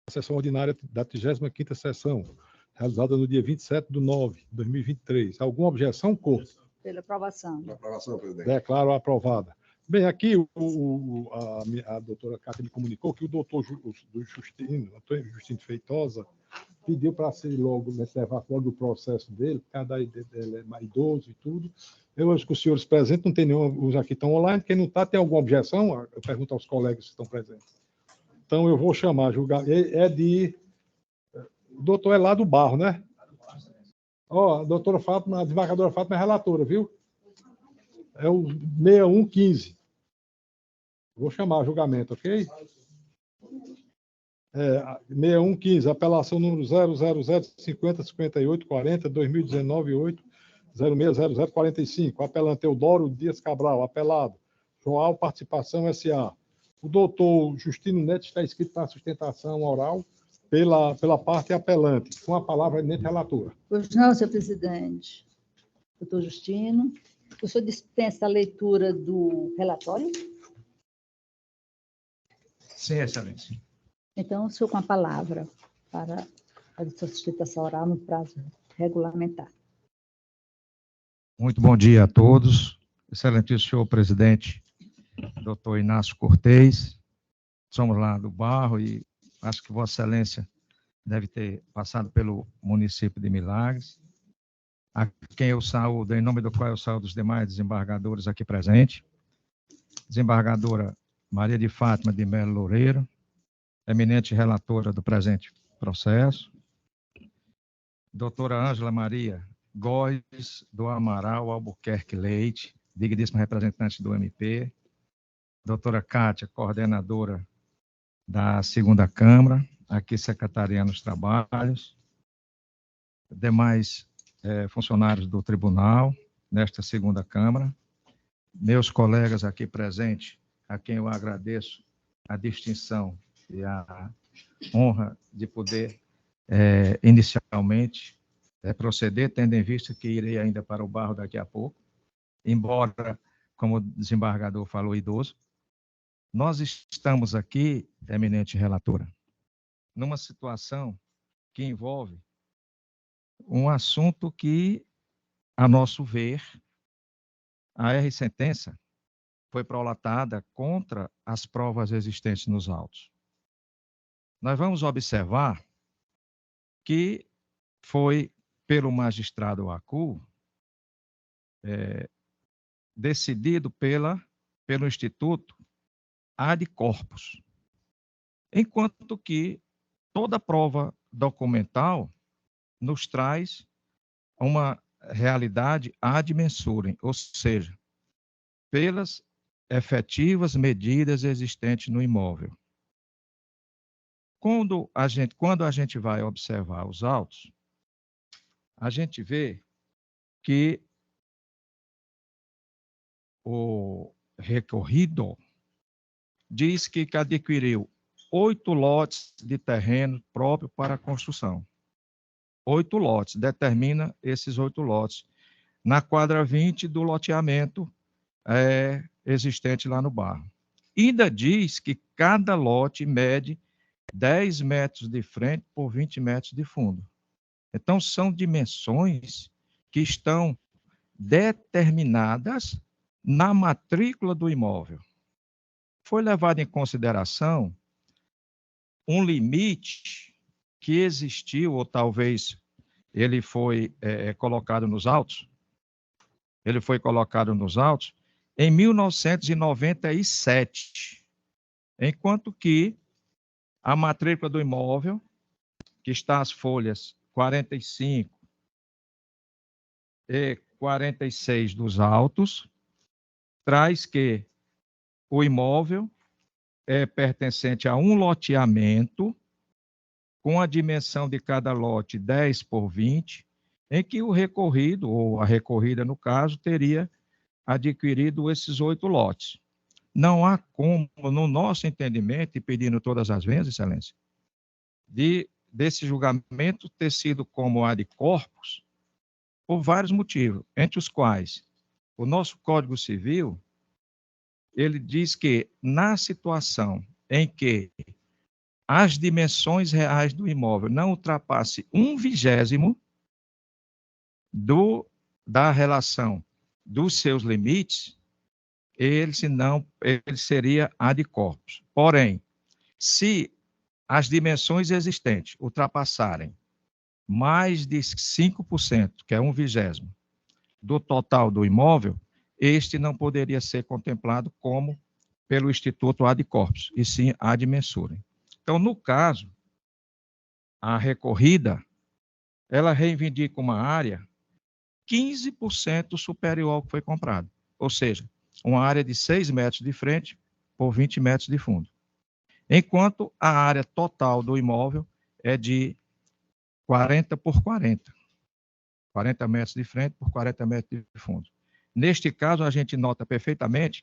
sessão ordinária da 35ª sessão, realizada no dia 27/9/2023. Alguma objeção, Corte? Pela aprovação. Pela aprovação, presidente. Declaro aprovada. Bem, aqui a doutora Cátia me comunicou que o doutor Antônio Justino Feitosa pediu para ser logo, levar logo o processo dele, cada dele é mais idoso e tudo. Eu acho que os senhores presentes, não tem nenhum, os aqui estão online, quem não está, tem alguma objeção? Eu pergunto aos colegas que estão presentes. Então, eu vou chamar, julgar, o doutor é lá do Barro, né? Ó, a doutora Fátima, a desembargadora Fátima é relatora, viu? É o 6115. Vou chamar julgamento, ok? 6115, apelação número 000505840-2019-8-060045. Apelante Eudoro Dias Cabral, apelado. Joal Participação S.A. O doutor Justino Neto está inscrito para sustentação oral pela parte apelante. Com a palavra, eminente relatora. Pois não, senhor presidente. Doutor Justino, o senhor dispensa a leitura do relatório? Sim, excelência. Então, o senhor com a palavra para a sustentação oral no prazo regulamentar. Muito bom dia a todos. Excelentíssimo senhor presidente, doutor Inácio Cortez. Somos lá do Barro e acho que Vossa Excelência deve ter passado pelo município de Milagres, a quem eu saúdo, em nome do qual eu saúdo os demais desembargadores aqui presentes. Desembargadora Maria de Fátima de Melo Loureiro, eminente relatora do presente processo. Doutora Ângela Maria Góes do Amaral Albuquerque Leite, digníssima representante do MP. Doutora Cátia, coordenadora da 2ª Câmara, aqui secretariando os trabalhos. Demais funcionários do tribunal, nesta 2ª Câmara. Meus colegas aqui presentes, a quem eu agradeço a distinção e a honra de poder, inicialmente, proceder, tendo em vista que irei ainda para o Barro daqui a pouco, embora, como o desembargador falou, idoso. Nós estamos aqui, eminente relatora, numa situação que envolve um assunto que, a nosso ver, a R-sentença foi prolatada contra as provas existentes nos autos. Nós vamos observar que foi pelo magistrado ACU decidido pelo Instituto ad corpus, enquanto que toda prova documental nos traz uma realidade ad mensurem, ou seja, pelas efetivas medidas existentes no imóvel. Quando a gente vai observar os autos, a gente vê que o recorrido diz que adquiriu 8 lotes de terreno próprio para a construção. 8 lotes, determina esses 8 lotes, na quadra 20 do loteamento existente lá no Barro. Ainda diz que cada lote mede 10 metros de frente por 20 metros de fundo. Então, são dimensões que estão determinadas na matrícula do imóvel. Foi levado em consideração um limite que existiu, ou talvez ele foi colocado nos autos, em 1997, enquanto que a matrícula do imóvel, que está as folhas 45 e 46 dos autos, traz que o imóvel é pertencente a um loteamento, com a dimensão de cada lote 10 por 20, em que o recorrido, ou a recorrida no caso, teria adquirido esses 8 lotes. Não há como, no nosso entendimento, e pedindo todas as vezes, excelência, desse julgamento ter sido como ad corpus, por vários motivos, entre os quais o nosso Código Civil, ele diz que, na situação em que as dimensões reais do imóvel não ultrapasse 1/20 da relação dos seus limites, ele seria ad corpus. Porém, se as dimensões existentes ultrapassarem mais de 5%, que é 1/20 do total do imóvel, este não poderia ser contemplado como pelo Instituto ad corpus, e sim ad mensurem. Então, no caso, a recorrida, ela reivindica uma área 15% superior ao que foi comprado, ou seja, uma área de 6 metros de frente por 20 metros de fundo, enquanto a área total do imóvel é de 40 por 40 metros de frente por 40 metros de fundo. Neste caso, a gente nota perfeitamente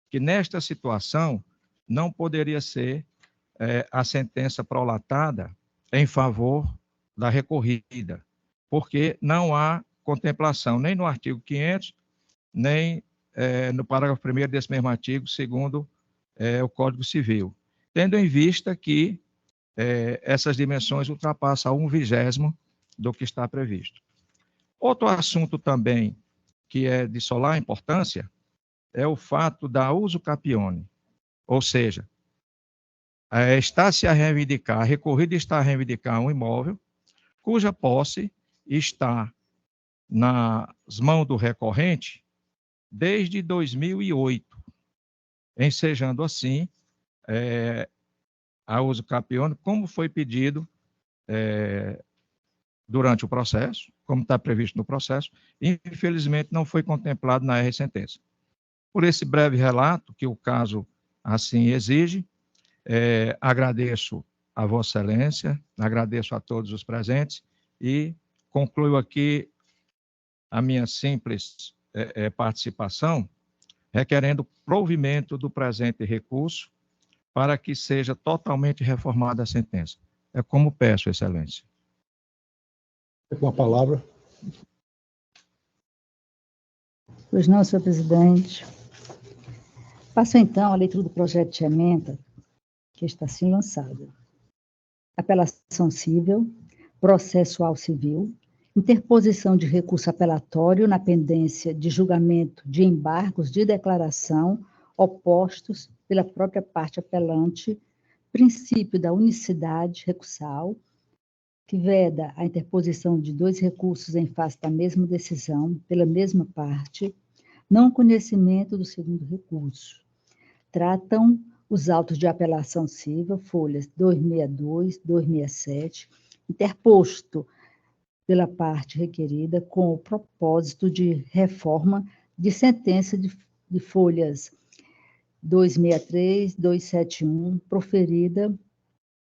que nesta situação não poderia ser a sentença prolatada em favor da recorrida, porque não há contemplação nem no artigo 500, nem no parágrafo 1º desse mesmo artigo, segundo o Código Civil, tendo em vista que essas dimensões ultrapassam 1/20 do que está previsto. Outro assunto também que é de solar importância é o fato da uso capione, ou seja, a recorrida está a reivindicar um imóvel cuja posse está nas mãos do recorrente desde 2008, ensejando assim a uso capione, como foi pedido durante o processo, como está previsto no processo, e infelizmente não foi contemplado na R-sentença. Por esse breve relato, que o caso assim exige, agradeço a Vossa Excelência, agradeço a todos os presentes e concluo aqui a minha simples participação, requerendo provimento do presente recurso para que seja totalmente reformada a sentença. É como peço, Excelência. Com a palavra. Pois não, senhor presidente. Passo então a leitura do projeto de emenda que está assim lançado. Apelação civil, processual civil, interposição de recurso apelatório na pendência de julgamento de embargos de declaração opostos pela própria parte apelante, princípio da unicidade recursal, que veda a interposição de 2 recursos em face da mesma decisão pela mesma parte, não conhecimento do segundo recurso. Tratam os autos de apelação civil, folhas 262, 267, interposto pela parte requerida com o propósito de reforma de sentença de folhas 263, 271, proferida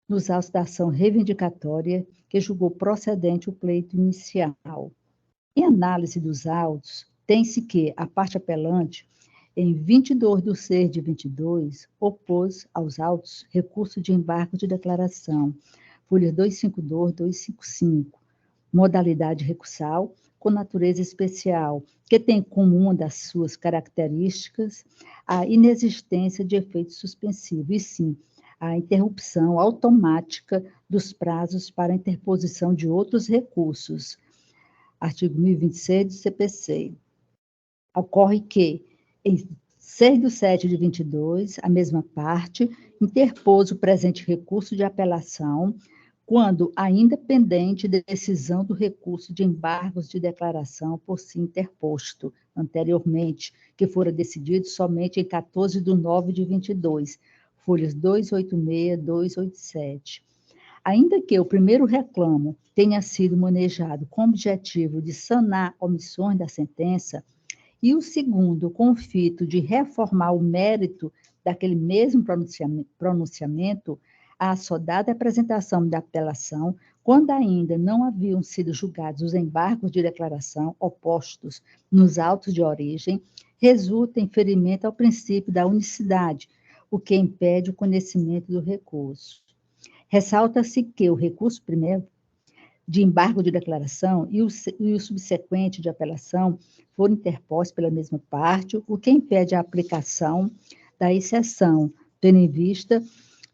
nos autos da ação reivindicatória que julgou procedente o pleito inicial. Em análise dos autos, tem-se que a parte apelante, em 22/6/22, opôs aos autos recurso de embargo de declaração, folhas 252, 255, modalidade recursal com natureza especial, que tem como uma das suas características a inexistência de efeito suspensivo, e sim a interrupção automática dos prazos para a interposição de outros recursos. Artigo 1026 do CPC. Ocorre que, em 6/7/22, a mesma parte interpôs o presente recurso de apelação quando ainda pendente de decisão do recurso de embargos de declaração por si interposto anteriormente, que fora decidido somente em 14/9/22, folhas 286, 287. Ainda que o primeiro reclamo tenha sido manejado com o objetivo de sanar omissões da sentença, e o segundo com o fito de reformar o mérito daquele mesmo pronunciamento, a assodada apresentação da apelação, quando ainda não haviam sido julgados os embargos de declaração opostos nos autos de origem, resulta em ferimento ao princípio da unicidade, o que impede o conhecimento do recurso. Ressalta-se que o recurso primeiro de embargo de declaração e o subsequente de apelação foram interpostos pela mesma parte, o que impede a aplicação da exceção, tendo em vista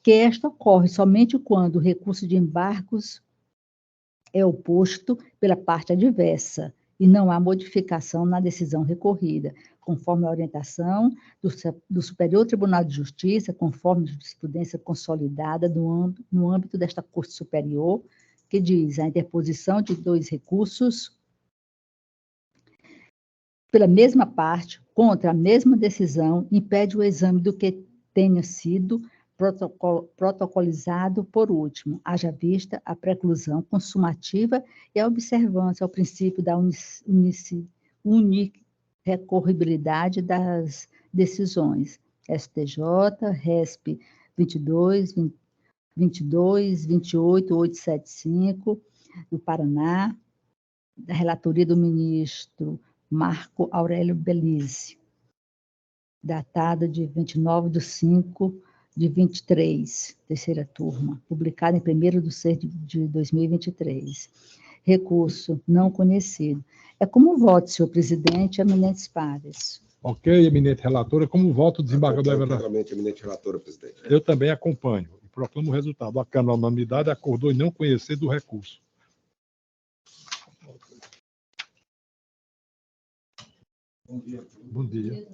que esta ocorre somente quando o recurso de embargos é oposto pela parte adversa e não há modificação na decisão recorrida, conforme a orientação do Superior Tribunal de Justiça, conforme a jurisprudência consolidada no âmbito desta Corte Superior, que diz a interposição de 2 recursos pela mesma parte, contra a mesma decisão, impede o exame do que tenha sido protocolizado por último, haja vista a preclusão consumativa e a observância ao princípio da unirecorribilidade das decisões. STJ, RESP 22, 28, 875, do Paraná, da relatoria do ministro Marco Aurélio Belize, datada de 29/5/23, terceira turma, publicada em 1º/6/2023. Recurso não conhecido. É como voto, senhor presidente, eminentes pares. Ok, eminente relatora. Como voto o desembargador Everardo? Claramente, eminente relatora, presidente. Eu também acompanho e proclamo o resultado. A Câmara, na unanimidade, acordou em não conhecer do recurso. Bom dia.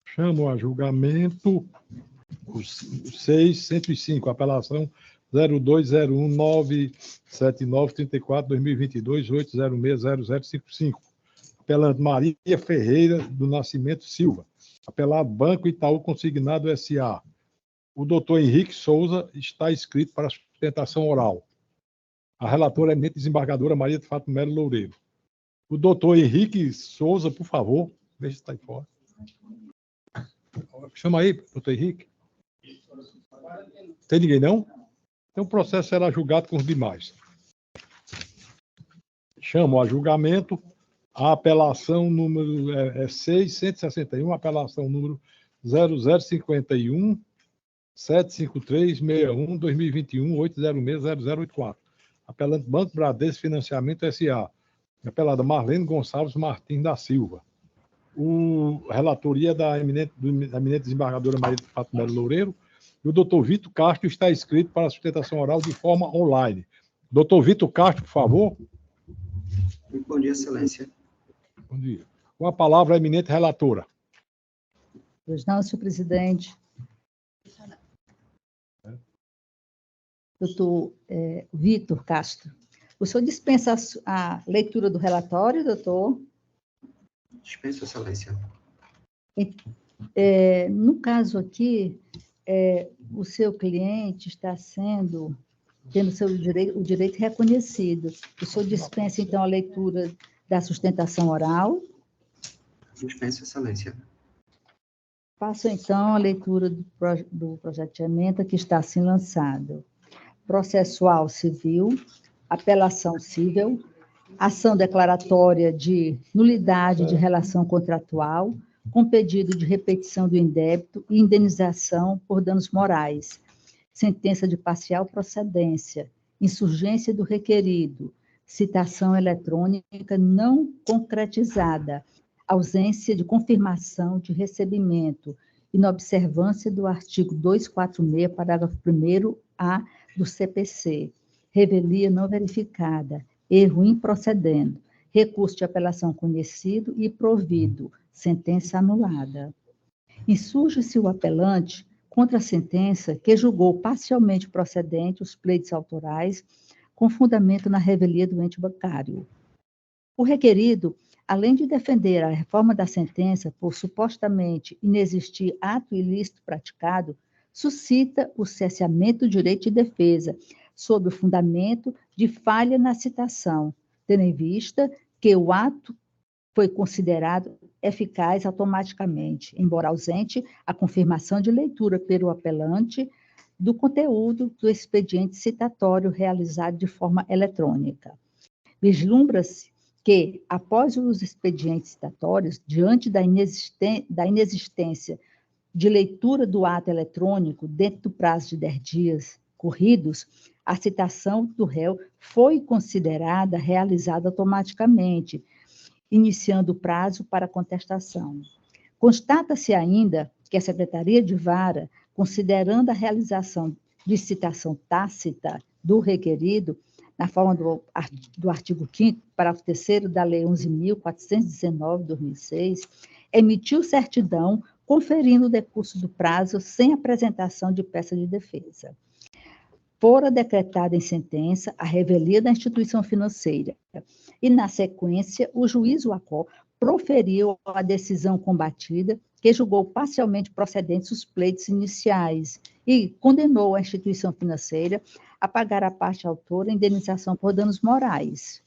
Chamo a julgamento o 6.105, apelação 0201979342-2022-8060055. Apelante Maria Ferreira do Nascimento Silva. Apelado Banco Itaú Consignado S.A. O doutor Henrique Souza está inscrito para sustentação oral. A relatora é a eminente desembargadora Maria de Fátima Melo Loureiro. O doutor Henrique Souza, por favor, deixa estar aí fora. Chama aí, doutor Henrique. Tem ninguém, não? Então o processo será julgado com os demais. Chamo a julgamento a apelação número 6.161, apelação número 0051-753-61-2021-806-0084. Apelante Banco Bradesco Financiamento S.A. Apelada Marlene Gonçalves Martins da Silva. A relatoria da eminente desembargadora Maria de Fátima Melo Loureiro. E o doutor Vitor Castro está inscrito para a sustentação oral de forma online. Doutor Vitor Castro, por favor. Muito bom dia, excelência. Bom dia. Com a palavra a eminente relatora. Pois não, senhor presidente. Doutor Vitor Castro. O senhor dispensa a leitura do relatório, doutor? Dispenso, excelência. No caso aqui, o seu cliente está tendo o direito reconhecido. O senhor dispensa, então, a leitura da sustentação oral? Dispenso, excelência. Passo, então, a leitura do projeto de emenda que está assim lançado. Processual civil, apelação civil, ação declaratória de nulidade de relação contratual, com pedido de repetição do indébito e indenização por danos morais, sentença de parcial procedência, insurgência do requerido, citação eletrônica não concretizada, ausência de confirmação de recebimento, inobservância do artigo 246, parágrafo 1º-A do CPC, revelia não verificada, erro improcedendo, recurso de apelação conhecido e provido, sentença anulada. Insurge-se o apelante contra a sentença que julgou parcialmente procedente os pleitos autorais com fundamento na revelia do ente bancário. O requerido, além de defender a reforma da sentença por supostamente inexistir ato ilícito praticado, suscita o cesseamento do direito de defesa, sob o fundamento de falha na citação, tendo em vista que o ato foi considerado eficaz automaticamente, embora ausente a confirmação de leitura pelo apelante do conteúdo do expediente citatório realizado de forma eletrônica. Vislumbra-se que, após os expedientes citatórios, diante da inexistência de leitura do ato eletrônico dentro do prazo de 10 dias corridos, a citação do réu foi considerada realizada automaticamente, iniciando o prazo para contestação. Constata-se ainda que a Secretaria de Vara, considerando a realização de citação tácita do requerido, na forma do artigo 5º, parágrafo 3º da Lei 11.419, de 2006, emitiu certidão conferindo o decurso do prazo sem apresentação de peça de defesa. Fora decretada em sentença a revelia da instituição financeira e, na sequência, o juiz Uacó proferiu a decisão combatida, que julgou parcialmente procedentes os pleitos iniciais e condenou a instituição financeira a pagar à parte autora a indenização por danos morais.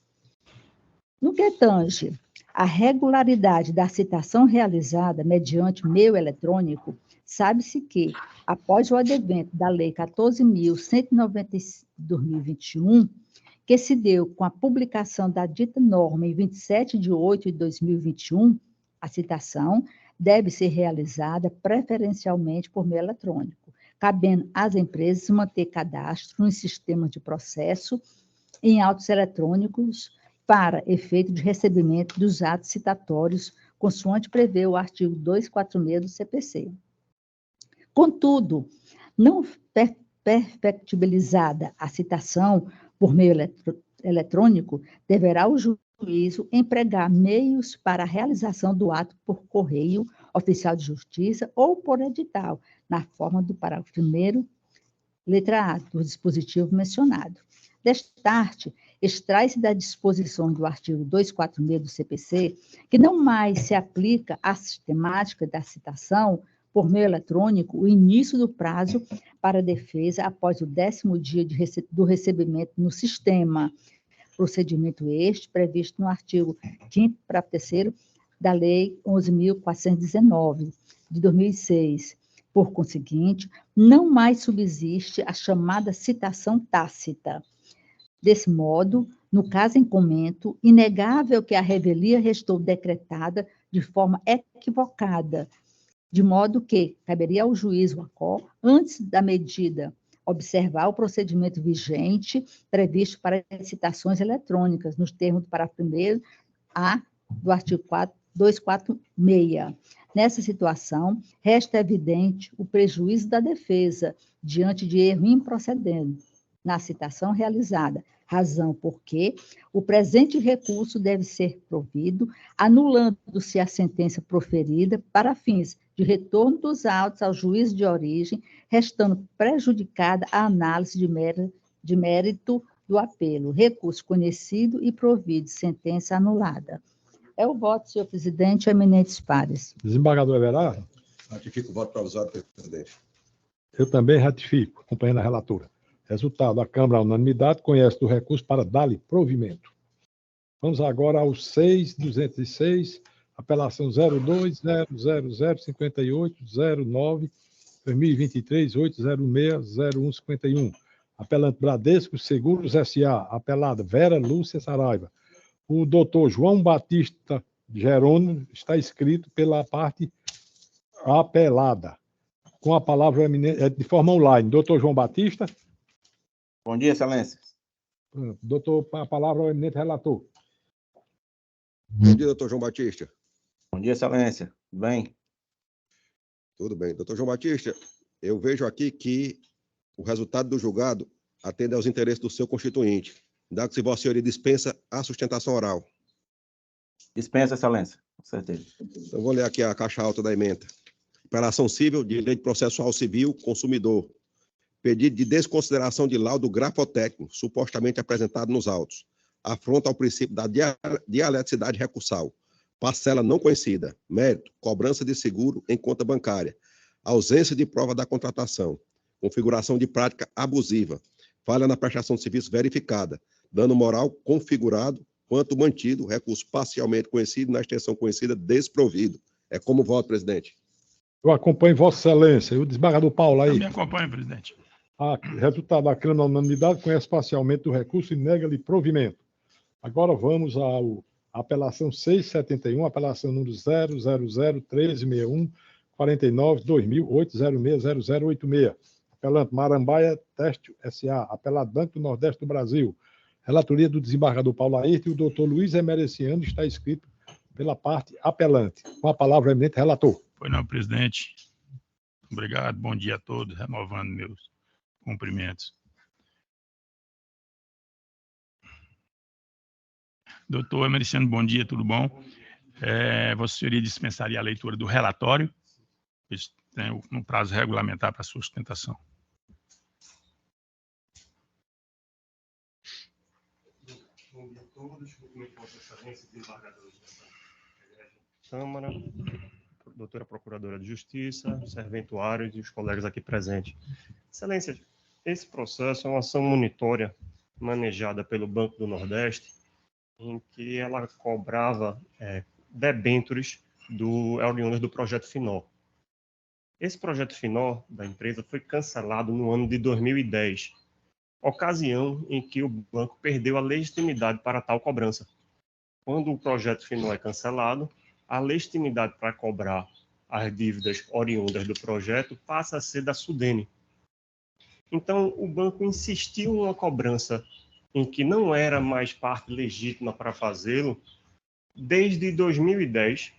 No que tange à regularidade da citação realizada mediante meio eletrônico, sabe-se que, após o advento da Lei 14.190 de 2021, que se deu com a publicação da dita norma em 27 de 8 de 2021, a citação deve ser realizada preferencialmente por meio eletrônico, cabendo às empresas manter cadastro nos sistemas de processo em autos eletrônicos para efeito de recebimento dos atos citatórios, consoante prevê o artigo 246 do CPC. Contudo, não perfectibilizada a citação por meio eletrônico, deverá o juízo empregar meios para a realização do ato por correio oficial de justiça ou por edital, na forma do parágrafo 1º, letra A, do dispositivo mencionado. Destarte, extrai-se da disposição do artigo 246 do CPC, que não mais se aplica à sistemática da citação por meio eletrônico o início do prazo para a defesa após o 10º dia do recebimento no sistema. Procedimento este previsto no artigo 5º, parágrafo 3º da Lei 11.419, de 2006. Por conseguinte, não mais subsiste a chamada citação tácita. Desse modo, no caso em comento, inegável que a revelia restou decretada de forma equivocada, de modo que caberia ao juiz Uacó, antes da medida, observar o procedimento vigente previsto para citações eletrônicas, nos termos do parágrafo 1º-A do artigo 246. Nessa situação, resta evidente o prejuízo da defesa diante de erro improcedente na citação realizada, razão porque o presente recurso deve ser provido, anulando-se a sentença proferida para fins de retorno dos autos ao juízo de origem, restando prejudicada a análise de mérito do apelo, recurso conhecido e provido, sentença anulada. É o voto, senhor presidente, eminentes pares. Desembargador Everardo? Ratifico o voto provisório, presidente. Eu também ratifico, acompanhando a relatora. Resultado, a Câmara, à unanimidade, conhece do recurso para dar-lhe provimento. Vamos agora ao 6.206, apelação 02-0005809-2023-806-0151. Apelante Bradesco Seguros S.A., apelada Vera Lúcia Saraiva. O doutor João Batista Jerônimo está escrito pela parte apelada. Com a palavra de forma online. Doutor João Batista. Bom dia, excelência. Doutor, a palavra ao eminente relator. Bom dia, doutor João Batista. Bom dia, excelência. Tudo bem? Tudo bem. Doutor João Batista, eu vejo aqui que o resultado do julgado atende aos interesses do seu constituinte, dado que Vossa Senhoria dispensa a sustentação oral. Dispensa, excelência, com certeza. Então, vou ler aqui a caixa alta da ementa. Apelação civil, direito processual civil, consumidor. Pedido de desconsideração de laudo grafotécnico, supostamente apresentado nos autos. Afronta ao princípio da dialeticidade recursal. Parcela não conhecida. Mérito, cobrança de seguro em conta bancária. Ausência de prova da contratação. Configuração de prática abusiva. Falha na prestação de serviço verificada. Dano moral configurado, quanto mantido. Recurso parcialmente conhecido, na extensão conhecida, desprovido. É como voto, presidente. Eu acompanho Vossa Excelência. E o desembargador Paulo aí. Também acompanho, presidente. Resultado da Câmara, à unanimidade, conhece parcialmente do recurso e nega-lhe provimento. Agora vamos à apelação 671, apelação número 0001361-49-2000-806-0086. Apelante Marambaia Teste S.A., apelado Banco do Nordeste do Brasil. Relatoria do desembargador Paulo Ayrton e o doutor Luiz Emereciano está escrito pela parte apelante. Com a palavra, eminente relator. Pois não, presidente. Obrigado, bom dia a todos, renovando meus cumprimentos. Doutor Emericiano, bom dia, tudo bom? Vossa Senhoria dispensaria a leitura do relatório, tem um prazo regulamentar para sua sustentação. Bom dia a todos, cumprimento Vossa Excelência, desembargadores dessa Câmara, doutora Procuradora de Justiça, serventuários e os colegas aqui presentes. Excelência, esse processo é uma ação monitória manejada pelo Banco do Nordeste, em que ela cobrava debêntures oriundas do projeto Finó. Esse projeto Finó da empresa foi cancelado no ano de 2010, ocasião em que o banco perdeu a legitimidade para tal cobrança. Quando o projeto Finó é cancelado, a legitimidade para cobrar as dívidas oriundas do projeto passa a ser da Sudene. Então, o banco insistiu em uma cobrança em que não era mais parte legítima para fazê-lo desde 2010,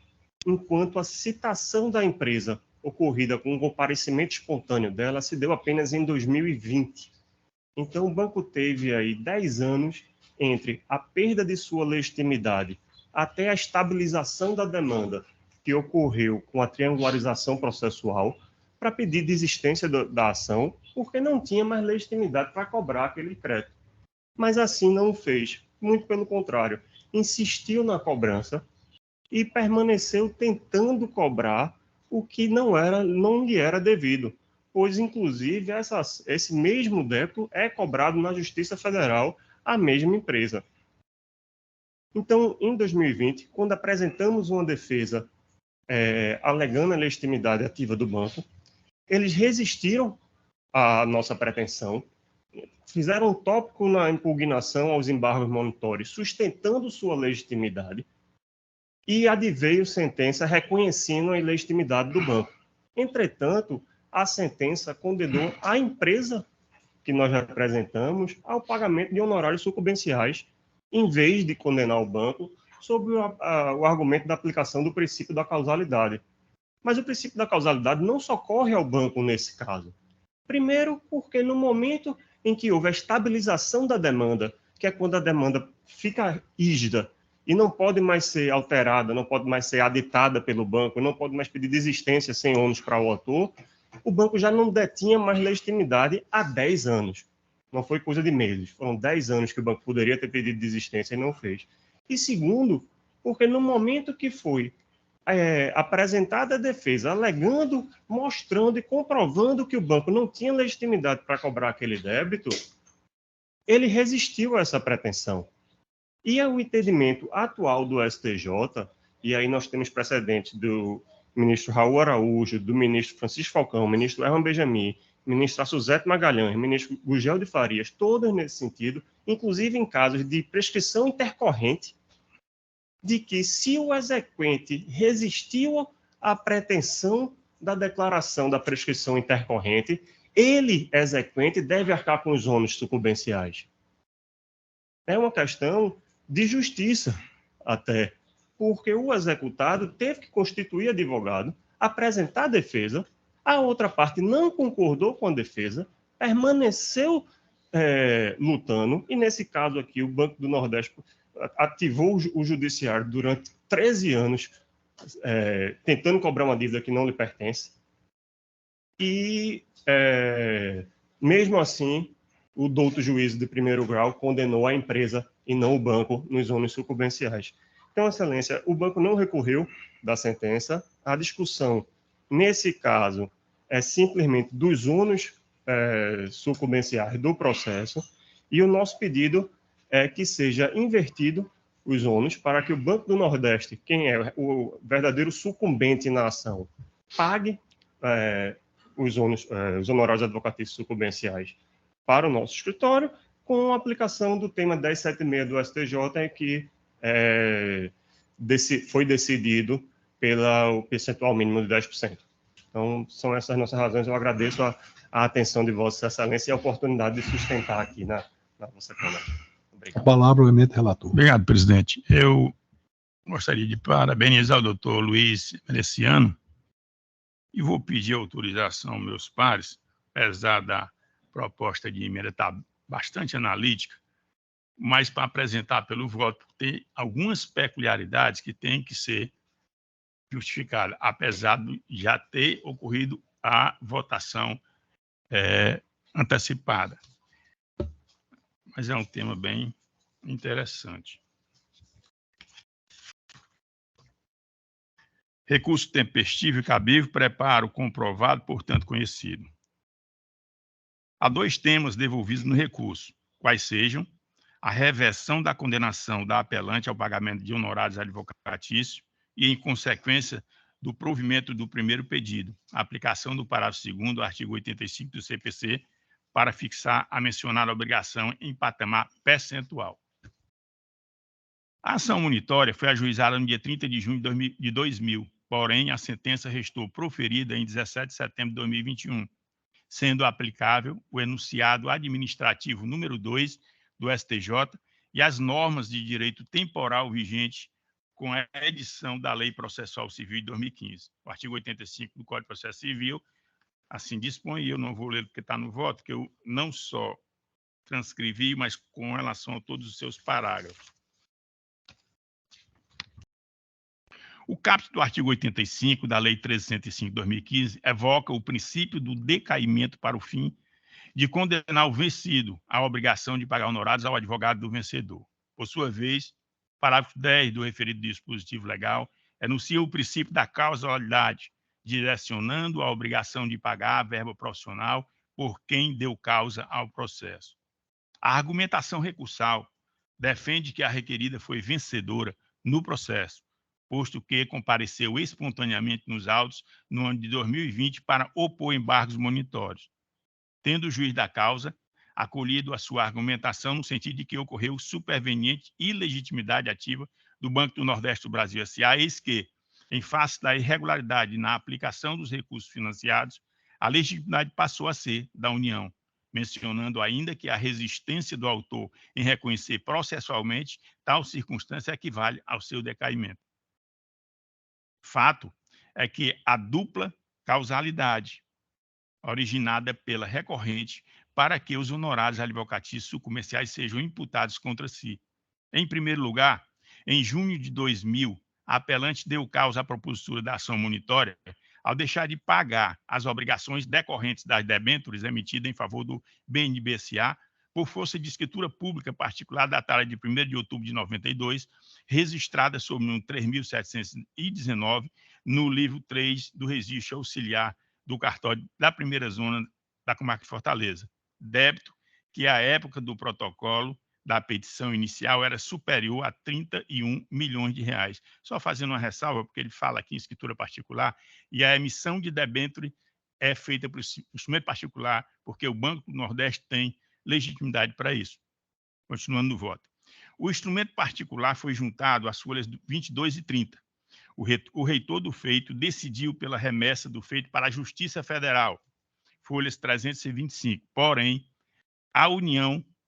enquanto a citação da empresa ocorrida com um comparecimento espontâneo dela se deu apenas em 2020. Então, o banco teve aí 10 anos entre a perda de sua legitimidade até a estabilização da demanda, que ocorreu com a triangularização processual, para pedir desistência da ação, porque não tinha mais legitimidade para cobrar aquele crédito. Mas assim não o fez, muito pelo contrário, insistiu na cobrança e permaneceu tentando cobrar o que não lhe era devido, pois, inclusive, esse mesmo débito é cobrado na Justiça Federal à mesma empresa. Então, em 2020, quando apresentamos uma defesa alegando a legitimidade ativa do banco, eles resistiram à nossa pretensão, fizeram um tópico na impugnação aos embargos monitórios, sustentando sua legitimidade, e adveio sentença reconhecendo a ilegitimidade do banco. Entretanto, a sentença condenou a empresa que nós representamos ao pagamento de honorários sucumbenciais, em vez de condenar o banco sob o argumento da aplicação do princípio da causalidade. Mas o princípio da causalidade não socorre ao banco nesse caso. Primeiro, porque no momento em que houve a estabilização da demanda, que é quando a demanda fica rígida e não pode mais ser alterada, não pode mais ser aditada pelo banco, não pode mais pedir desistência sem ônus para o autor, o banco já não detinha mais legitimidade há 10 anos. Não foi coisa de meses, foram 10 anos que o banco poderia ter pedido desistência e não fez. E segundo, porque no momento que foi apresentada a defesa, alegando, mostrando e comprovando que o banco não tinha legitimidade para cobrar aquele débito, ele resistiu a essa pretensão. E o entendimento atual do STJ, e aí nós temos precedentes do ministro Raul Araújo, do ministro Francisco Falcão, ministro Herman Benjamin, ministro Suzete Magalhães, ministro Gugel de Farias, todos nesse sentido, inclusive em casos de prescrição intercorrente, de que se o exequente resistiu à pretensão da declaração da prescrição intercorrente, ele, exequente, deve arcar com os ônus sucumbenciais. É uma questão de justiça, até, porque o executado teve que constituir advogado, apresentar a defesa, a outra parte não concordou com a defesa, permaneceu lutando, e nesse caso aqui, o Banco do Nordeste ativou o judiciário durante 13 anos, tentando cobrar uma dívida que não lhe pertence, e, mesmo assim, o douto juízo de primeiro grau condenou a empresa e não o banco nos ônus sucumbenciais. Então, Excelência, o banco não recorreu da sentença, a discussão, nesse caso, é simplesmente dos ônus sucumbenciais do processo, e o nosso pedido é que seja invertido os ônus para que o Banco do Nordeste, quem é o verdadeiro sucumbente na ação, pague os honorários advocatícios sucumbenciais para o nosso escritório, com a aplicação do tema 1076 do STJ, que foi decidido pelo percentual mínimo de 10%. Então, são essas nossas razões. Eu agradeço a atenção de Vossa Excelência e a oportunidade de sustentar aqui na vossa Câmara. Obrigado. A palavra, o eminente relator. Obrigado, presidente. Eu gostaria de parabenizar o doutor Luiz Emericiano E vou pedir autorização, meus pares, apesar da proposta de emenda estar bastante analítica, mas para apresentar pelo voto, tem algumas peculiaridades que têm que ser justificadas, apesar de já ter ocorrido a votação antecipada. Mas é um tema bem interessante. Recurso tempestivo e cabível, preparo comprovado, portanto conhecido. Há 2 temas devolvidos no recurso, quais sejam a reversão da condenação da apelante ao pagamento de honorários advocatícios e, em consequência, do provimento do primeiro pedido, a aplicação do parágrafo 2º do artigo 85 do CPC para fixar a mencionada obrigação em patamar percentual. A ação monitória foi ajuizada no dia 30 de junho de 2000, porém, a sentença restou proferida em 17 de setembro de 2021, sendo aplicável o enunciado administrativo número 2 do STJ e as normas de direito temporal vigentes com a edição da Lei Processual Civil de 2015. O artigo 85 do Código de Processo Civil assim dispõe, e eu não vou ler porque está no voto, que eu não só transcrevi, mas com relação a todos os seus parágrafos. O caput do artigo 85 da Lei 1305 de 2015 evoca o princípio do decaimento para o fim de condenar o vencido à obrigação de pagar honorários ao advogado do vencedor. Por sua vez, o parágrafo 10 do referido dispositivo legal enuncia o princípio da causalidade, direcionando a obrigação de pagar a verba profissional por quem deu causa ao processo. A argumentação recursal defende que a requerida foi vencedora no processo, posto que compareceu espontaneamente nos autos no ano de 2020 para opor embargos monitórios, tendo o juiz da causa acolhido a sua argumentação no sentido de que ocorreu superveniente ilegitimidade ativa do Banco do Nordeste do Brasil S.A., eis que, em face da irregularidade na aplicação dos recursos financiados, a legitimidade passou a ser da União, mencionando ainda que a resistência do autor em reconhecer processualmente tal circunstância equivale ao seu decaimento. Fato é que a dupla causalidade originada pela recorrente para que os honorários advocatícios comerciais sejam imputados contra si. Em primeiro lugar, em junho de 2000, a apelante deu causa à propositura da ação monitória ao deixar de pagar as obrigações decorrentes das debêntures emitidas em favor do BNB-SA por força de escritura pública particular datada de 1º de outubro de 92, registrada sob o número 3.719, no livro 3 do registro auxiliar do cartório da primeira zona da comarca de Fortaleza. Débito que, à época do protocolo da petição inicial, era superior a 31 milhões de reais. Só fazendo uma ressalva, porque ele fala aqui em escritura particular, e a emissão de debênture é feita por instrumento particular, porque o Banco do Nordeste tem legitimidade para isso. Continuando no voto. O instrumento particular foi juntado às folhas 22 e 30. O reitor do feito decidiu pela remessa do feito para a Justiça Federal, folhas 325. Porém,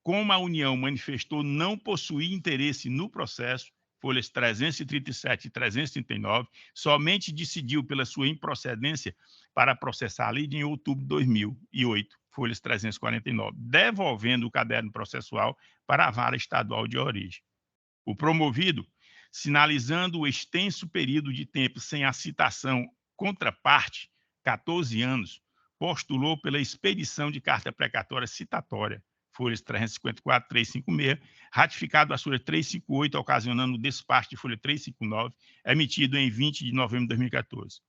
como a União manifestou não possuir interesse no processo, folhas 337 e 339, somente decidiu pela sua improcedência para processar a lei em outubro de 2008, folhas 349, devolvendo o caderno processual para a vara estadual de origem. O promovido, sinalizando o extenso período de tempo sem a citação contraparte, 14 anos, postulou pela expedição de carta precatória citatória, folhas 354 e 356, ratificado a folha 358, ocasionando o despacho de folha 359, emitido em 20 de novembro de 2014.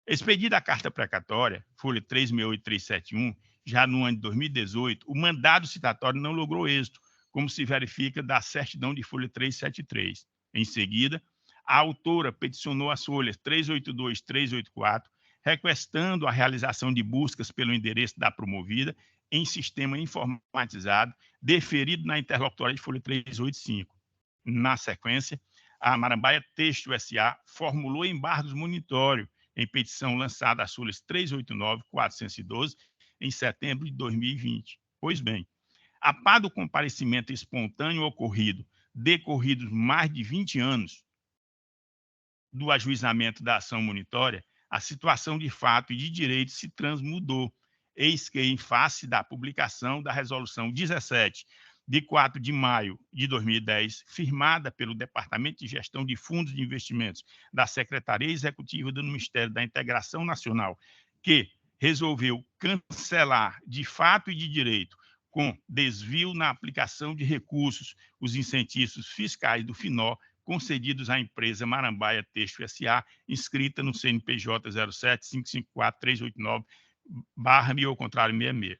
Expedida a carta precatória, folha 368 e 371, já no ano de 2018, o mandado citatório não logrou êxito, como se verifica da certidão de folha 373. Em seguida, a autora peticionou as folhas 382 e 384, requestando a realização de buscas pelo endereço da promovida em sistema informatizado, deferido na interlocutória de folha 385. Na sequência, a Marambaia Têxtil S.A. formulou embargos monitório em petição lançada às folhas 389 e 412 em setembro de 2020. Pois bem, a par do comparecimento espontâneo ocorrido, decorridos mais de 20 anos do ajuizamento da ação monitória, a situação de fato e de direito se transmudou. Eis que, em face da publicação da Resolução 17, de 4 de maio de 2010, firmada pelo Departamento de Gestão de Fundos de Investimentos da Secretaria Executiva do Ministério da Integração Nacional, que resolveu cancelar de fato e de direito, com desvio na aplicação de recursos, os incentivos fiscais do FINO concedidos à empresa Marambaia Texto S.A., inscrita no CNPJ 07554389/, ou contrário, 66.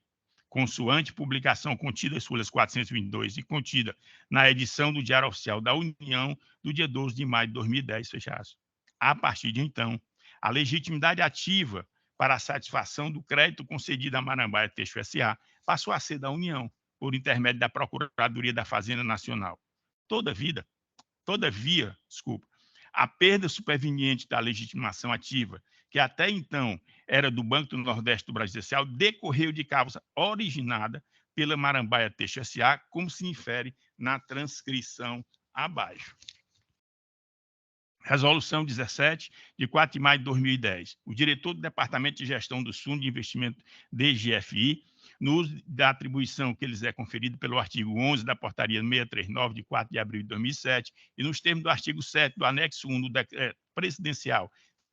Consoante publicação contida em folhas 422 e contida na edição do Diário Oficial da União do dia 12 de maio de 2010, fechados. A partir de então, a legitimidade ativa para a satisfação do crédito concedido à Marambaia Texto S.A. passou a ser da União, por intermédio da Procuradoria da Fazenda Nacional. Todavia, a perda superveniente da legitimação ativa, que até então era do Banco do Nordeste do Brasil S.A., decorreu de causa originada pela Marambaia Texto S.A., como se infere na transcrição abaixo. Resolução 17, de 4 de maio de 2010. O diretor do Departamento de Gestão dos Fundos de Investimento DGFI, no uso da atribuição que lhes é conferida pelo artigo 11 da Portaria 639, de 4 de abril de 2007, e nos termos do artigo 7 do anexo 1 do Decreto Presidencial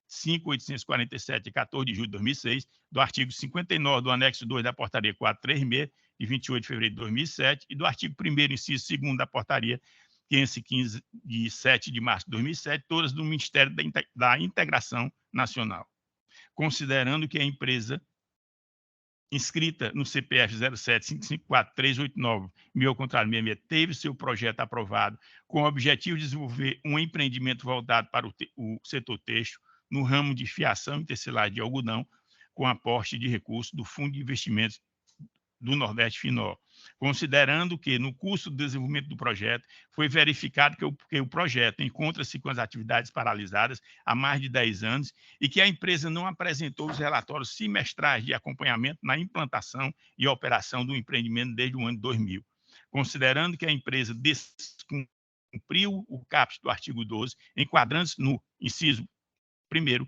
5.847, de 14 de julho de 2006, do artigo 59 do anexo 2 da Portaria 436, de 28 de fevereiro de 2007, e do artigo 1º, inciso 2º da Portaria 515, de 7 de março de 2007, todas do Ministério da Integração Nacional. Considerando que a empresa inscrita no CPF 07554389, meu contrário, 66, teve seu projeto aprovado com o objetivo de desenvolver um empreendimento voltado para o setor têxtil no ramo de fiação e tecelagem de algodão, com aporte de recursos do Fundo de Investimentos do Nordeste FINO, considerando que, no curso do desenvolvimento do projeto, foi verificado que o projeto encontra-se com as atividades paralisadas há mais de 10 anos e que a empresa não apresentou os relatórios semestrais de acompanhamento na implantação e operação do empreendimento desde o ano de 2000. Considerando que a empresa descumpriu o caput do artigo 12, enquadrando-se no inciso 1º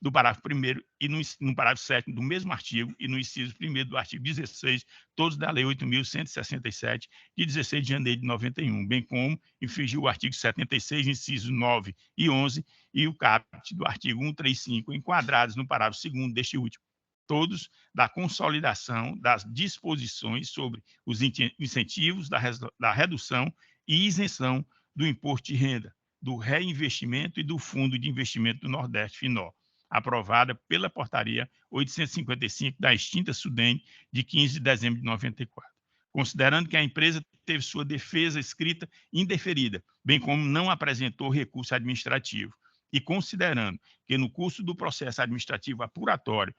do parágrafo 1º e no parágrafo 7º do mesmo artigo e no inciso 1º do artigo 16, todos da Lei 8.167, de 16 de janeiro de 91, bem como infringiu o artigo 76, incisos 9 e 11, e o caput do artigo 135, enquadrados no parágrafo 2º deste último, todos da consolidação das disposições sobre os incentivos da redução e isenção do imposto de renda, do reinvestimento e do Fundo de Investimento do Nordeste FINO, aprovada pela Portaria 855 da extinta SUDENE, de 15 de dezembro de 94. Considerando que a empresa teve sua defesa escrita indeferida, bem como não apresentou recurso administrativo, e considerando que no curso do processo administrativo apuratório,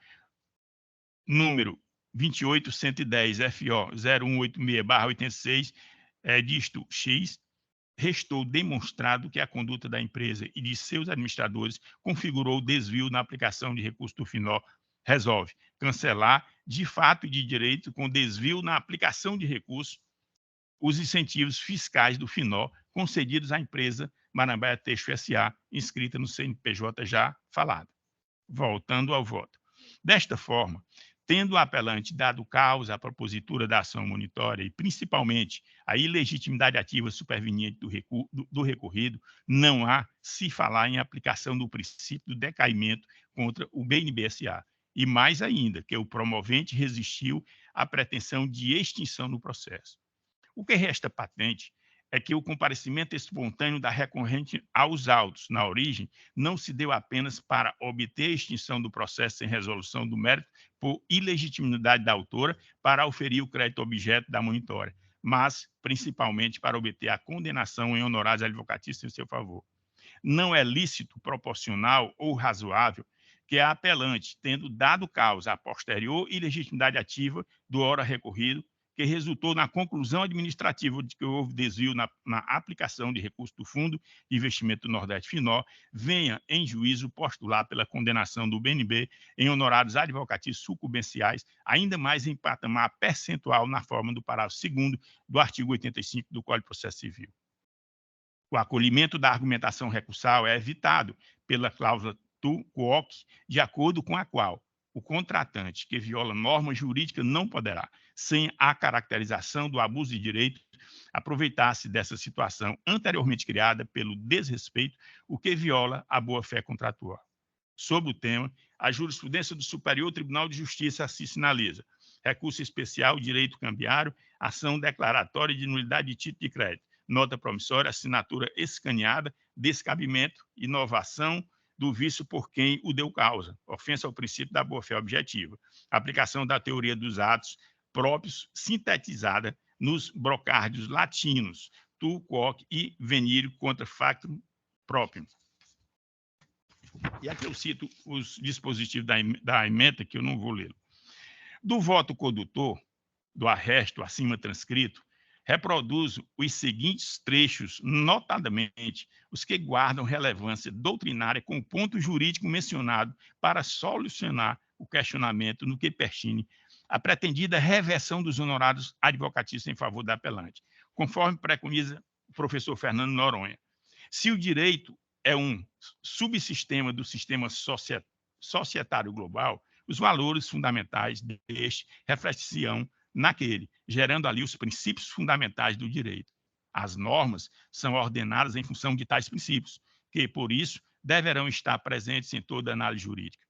número 28110 FO 0186/86, disto X, restou demonstrado que a conduta da empresa e de seus administradores configurou desvio na aplicação de recursos do FINO, resolve cancelar, de fato e de direito, com desvio na aplicação de recursos, os incentivos fiscais do FINO concedidos à empresa Marambaia Texto S.A., inscrita no CNPJ já falado. Voltando ao voto. Desta forma, tendo o apelante dado causa à propositura da ação monitória e, principalmente, a ilegitimidade ativa superveniente do recorrido, não há se falar em aplicação do princípio do decaimento contra o BNB-SA. E mais ainda, que o promovente resistiu à pretensão de extinção do processo. O que resta patente é que o comparecimento espontâneo da recorrente aos autos, na origem, não se deu apenas para obter a extinção do processo sem resolução do mérito por ilegitimidade da autora para oferir o crédito objeto da monitória, mas, principalmente, para obter a condenação em honorários advocatícios em seu favor. Não é lícito, proporcional ou razoável que a apelante, tendo dado causa à posterior ilegitimidade ativa do ora recorrido, que resultou na conclusão administrativa de que houve desvio na aplicação de recursos do Fundo de Investimento do Nordeste FINO, venha em juízo postular pela condenação do BNB em honorários advocatícios sucumbenciais, ainda mais em patamar percentual na forma do parágrafo 2º do artigo 85 do Código de Processo Civil. O acolhimento da argumentação recursal é evitado pela cláusula tu quoque, de acordo com a qual o contratante que viola norma jurídica não poderá, sem a caracterização do abuso de direito, aproveitar-se dessa situação anteriormente criada pelo desrespeito, o que viola a boa-fé contratual. Sobre o tema, a jurisprudência do Superior Tribunal de Justiça assim sinaliza: recurso especial, direito cambiário, ação declaratória de nulidade de título de crédito, nota promissória, assinatura escaneada, descabimento, inovação do vício por quem o deu causa, ofensa ao princípio da boa-fé objetiva, aplicação da teoria dos atos próprios sintetizada nos brocárdios latinos, tu quoque e venire contra factum proprium. E aqui eu cito os dispositivos da ementa, que eu não vou ler. Do voto condutor, do arresto acima transcrito, reproduzo os seguintes trechos, notadamente os que guardam relevância doutrinária com o ponto jurídico mencionado para solucionar o questionamento no que pertine à pretendida reversão dos honorários advocatícios em favor da apelante, conforme preconiza o professor Fernando Noronha. Se o direito é um subsistema do sistema societário global, os valores fundamentais deste refletir-se-ão naquele, gerando ali os princípios fundamentais do direito. As normas são ordenadas em função de tais princípios, que, por isso, deverão estar presentes em toda análise jurídica.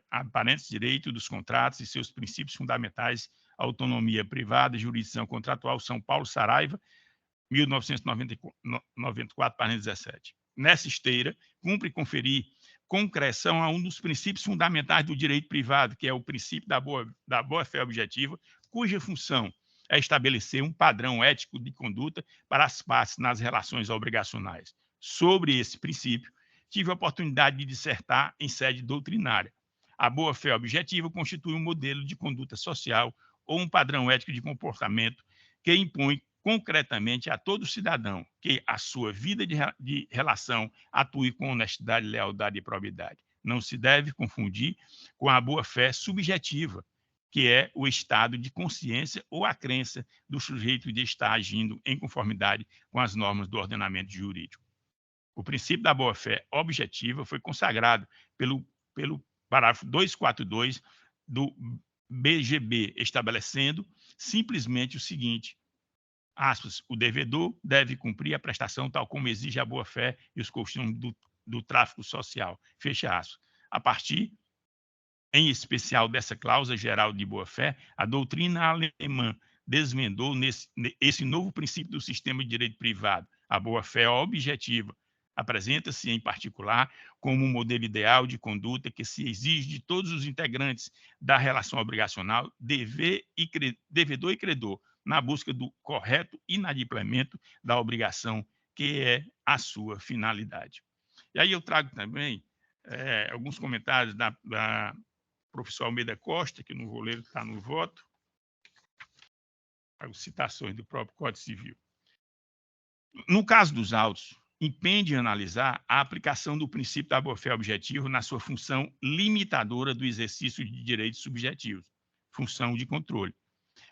Aparentes direito dos contratos e seus princípios fundamentais, autonomia privada, jurisdição contratual, São Paulo, Saraiva, 1994, página 17. Nessa esteira, cumpre conferir concreção a um dos princípios fundamentais do direito privado, que é o princípio da boa-fé objetiva, cuja função é estabelecer um padrão ético de conduta para as partes nas relações obrigacionais. Sobre esse princípio, tive a oportunidade de dissertar em sede doutrinária. A boa-fé objetiva constitui um modelo de conduta social ou um padrão ético de comportamento que impõe concretamente a todo cidadão que a sua vida de relação atue com honestidade, lealdade e probidade. Não se deve confundir com a boa-fé subjetiva, que é o estado de consciência ou a crença do sujeito de estar agindo em conformidade com as normas do ordenamento jurídico. O princípio da boa-fé objetiva foi consagrado pelo parágrafo 242 do BGB, estabelecendo simplesmente o seguinte: aspas, o devedor deve cumprir a prestação tal como exige a boa-fé e os costumes do tráfico social, fecha aspas. A partir, em especial, dessa cláusula geral de boa-fé, a doutrina alemã desvendou esse novo princípio do sistema de direito privado. A boa-fé objetiva apresenta-se, em particular, como um modelo ideal de conduta que se exige de todos os integrantes da relação obrigacional, devedor e credor, na busca do correto inadimplemento da obrigação, que é a sua finalidade. E aí eu trago também alguns comentários da professor Almeida Costa, que não vou ler, está no voto, as citações do próprio Código Civil. No caso dos autos, impende analisar a aplicação do princípio da boa-fé objetiva na sua função limitadora do exercício de direitos subjetivos, função de controle.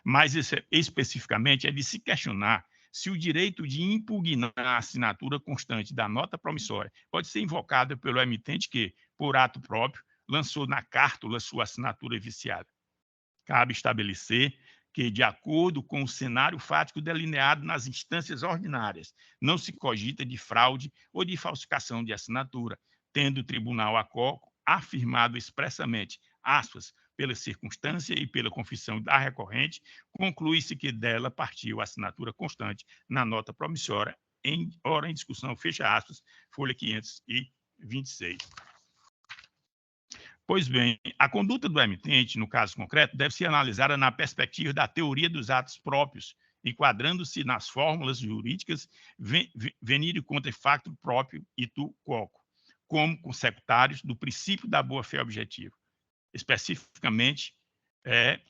Mais especificamente, é de se questionar se o direito de impugnar a assinatura constante da nota promissória pode ser invocado pelo emitente que, por ato próprio, lançou na cártula sua assinatura viciada. Cabe estabelecer que, de acordo com o cenário fático delineado nas instâncias ordinárias, não se cogita de fraude ou de falsificação de assinatura, tendo o tribunal afirmado expressamente, aspas, pela circunstância e pela confissão da recorrente, conclui-se que dela partiu a assinatura constante na nota promissória, em discussão, fecha aspas, folha 526. Pois bem, a conduta do emitente, no caso concreto, deve ser analisada na perspectiva da teoria dos atos próprios, enquadrando-se nas fórmulas jurídicas venire contra facto próprio e tu quoque, como consecutários do princípio da boa-fé objetiva. Especificamente,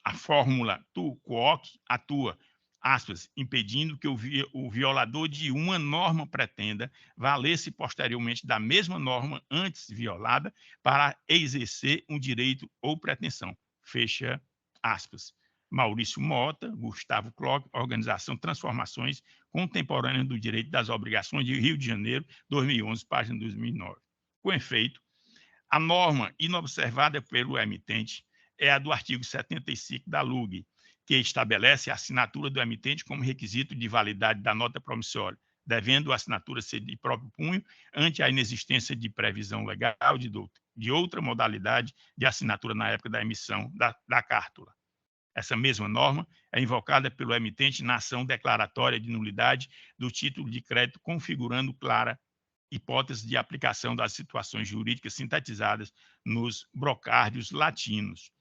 a fórmula tu quoque atua, aspas, impedindo que o violador de uma norma pretenda valer-se posteriormente da mesma norma antes violada para exercer um direito ou pretensão, fecha aspas. Maurício Mota, Gustavo Klock, Organização Transformações Contemporâneas do Direito das Obrigações de Rio de Janeiro, 2011, página 2009. Com efeito, a norma inobservada pelo emitente é a do artigo 75 da LUG, que estabelece a assinatura do emitente como requisito de validade da nota promissória, devendo a assinatura ser de próprio punho ante a inexistência de previsão legal de outra modalidade de assinatura na época da emissão da cártula. Essa mesma norma é invocada pelo emitente na ação declaratória de nulidade do título de crédito, configurando clara hipótese de aplicação das situações jurídicas sintetizadas nos brocárdios latinos.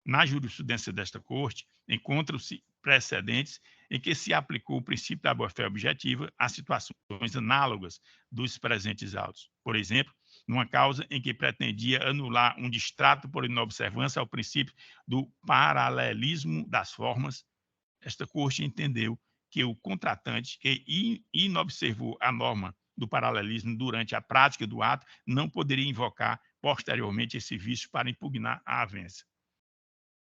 Na jurisprudência desta Corte, encontram-se precedentes em que se aplicou o princípio da boa-fé objetiva a situações análogas dos presentes autos. Por exemplo, numa causa em que pretendia anular um distrato por inobservância ao princípio do paralelismo das formas, esta Corte entendeu que o contratante que inobservou a norma do paralelismo durante a prática do ato não poderia invocar posteriormente esse vício para impugnar a avença.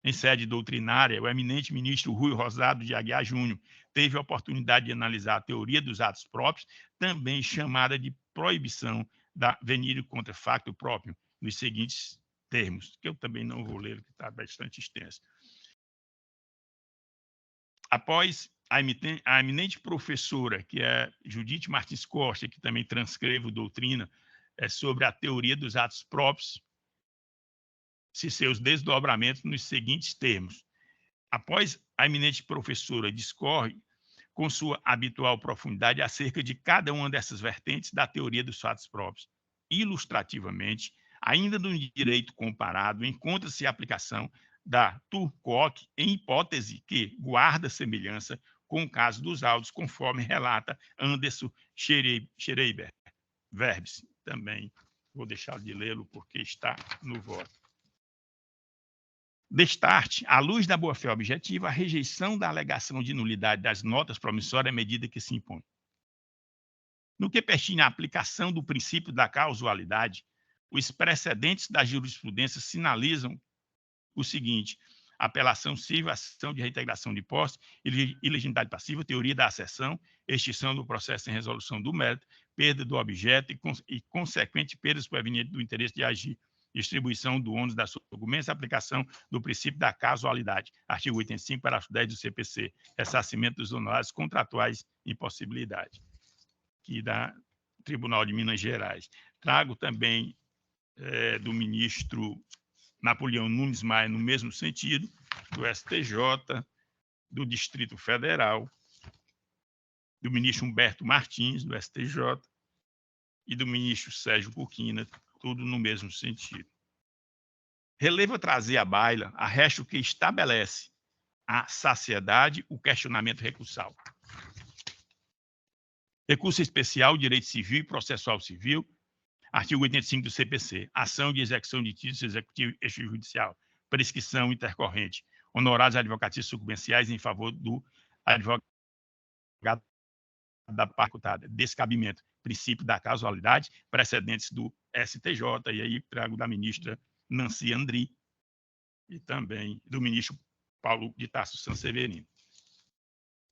Em sede doutrinária, o eminente ministro Rui Rosado de Aguiar Júnior teve a oportunidade de analisar a teoria dos atos próprios, também chamada de proibição da venire contra facto próprio, nos seguintes termos, que eu também não vou ler, que está bastante extenso. Após a eminente professora, que é Judite Martins Costa, que também transcreve doutrina sobre a teoria dos atos próprios, se seus desdobramentos nos seguintes termos. Após a eminente professora discorre com sua habitual profundidade acerca de cada uma dessas vertentes da teoria dos fatos próprios. Ilustrativamente, ainda no direito comparado, encontra-se a aplicação da Turcotte em hipótese que guarda semelhança com o caso dos autos, conforme relata Anderson Schreiber. Verbes, também vou deixar de lê-lo porque está no voto. Destarte, à luz da boa-fé objetiva, a rejeição da alegação de nulidade das notas promissórias à medida que se impõe. No que pertine à aplicação do princípio da causalidade, os precedentes da jurisprudência sinalizam o seguinte: apelação civil, ação de reintegração de posse, ilegitimidade passiva, teoria da acessão, extinção do processo em resolução do mérito, perda do objeto e consequente perda superveniente do interesse de agir, distribuição do ônus da sua argumentação, aplicação do princípio da casualidade, artigo 85, parágrafo 10 do CPC, ressarcimento dos honorários contratuais e impossibilidade, que da Tribunal de Minas Gerais. Trago também do ministro Napoleão Nunes Maia, no mesmo sentido, do STJ, do Distrito Federal, do ministro Humberto Martins, do STJ, e do ministro Sérgio Cuquina, tudo no mesmo sentido. Relevo trazer à baila a resto que estabelece a saciedade, o questionamento recursal. Recurso especial, direito civil e processual civil, artigo 85 do CPC, ação de execução de títulos executivo extrajudicial, prescrição intercorrente, honorários advocatícios sucumbenciais em favor do advogado da parte cotada, descabimento, princípio da casualidade, precedentes do STJ, e aí trago da ministra Nancy Andri e também do ministro Paulo de Tarso Sanseverino.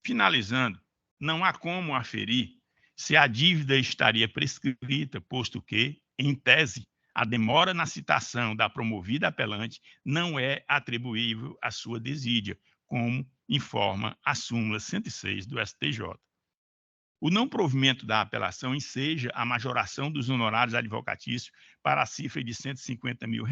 Finalizando, não há como aferir se a dívida estaria prescrita, posto que, em tese, a demora na citação da promovida apelante não é atribuível à sua desídia, como informa a súmula 106 do STJ. O não provimento da apelação enseja a majoração dos honorários advocatícios para a cifra de R$ 150 mil,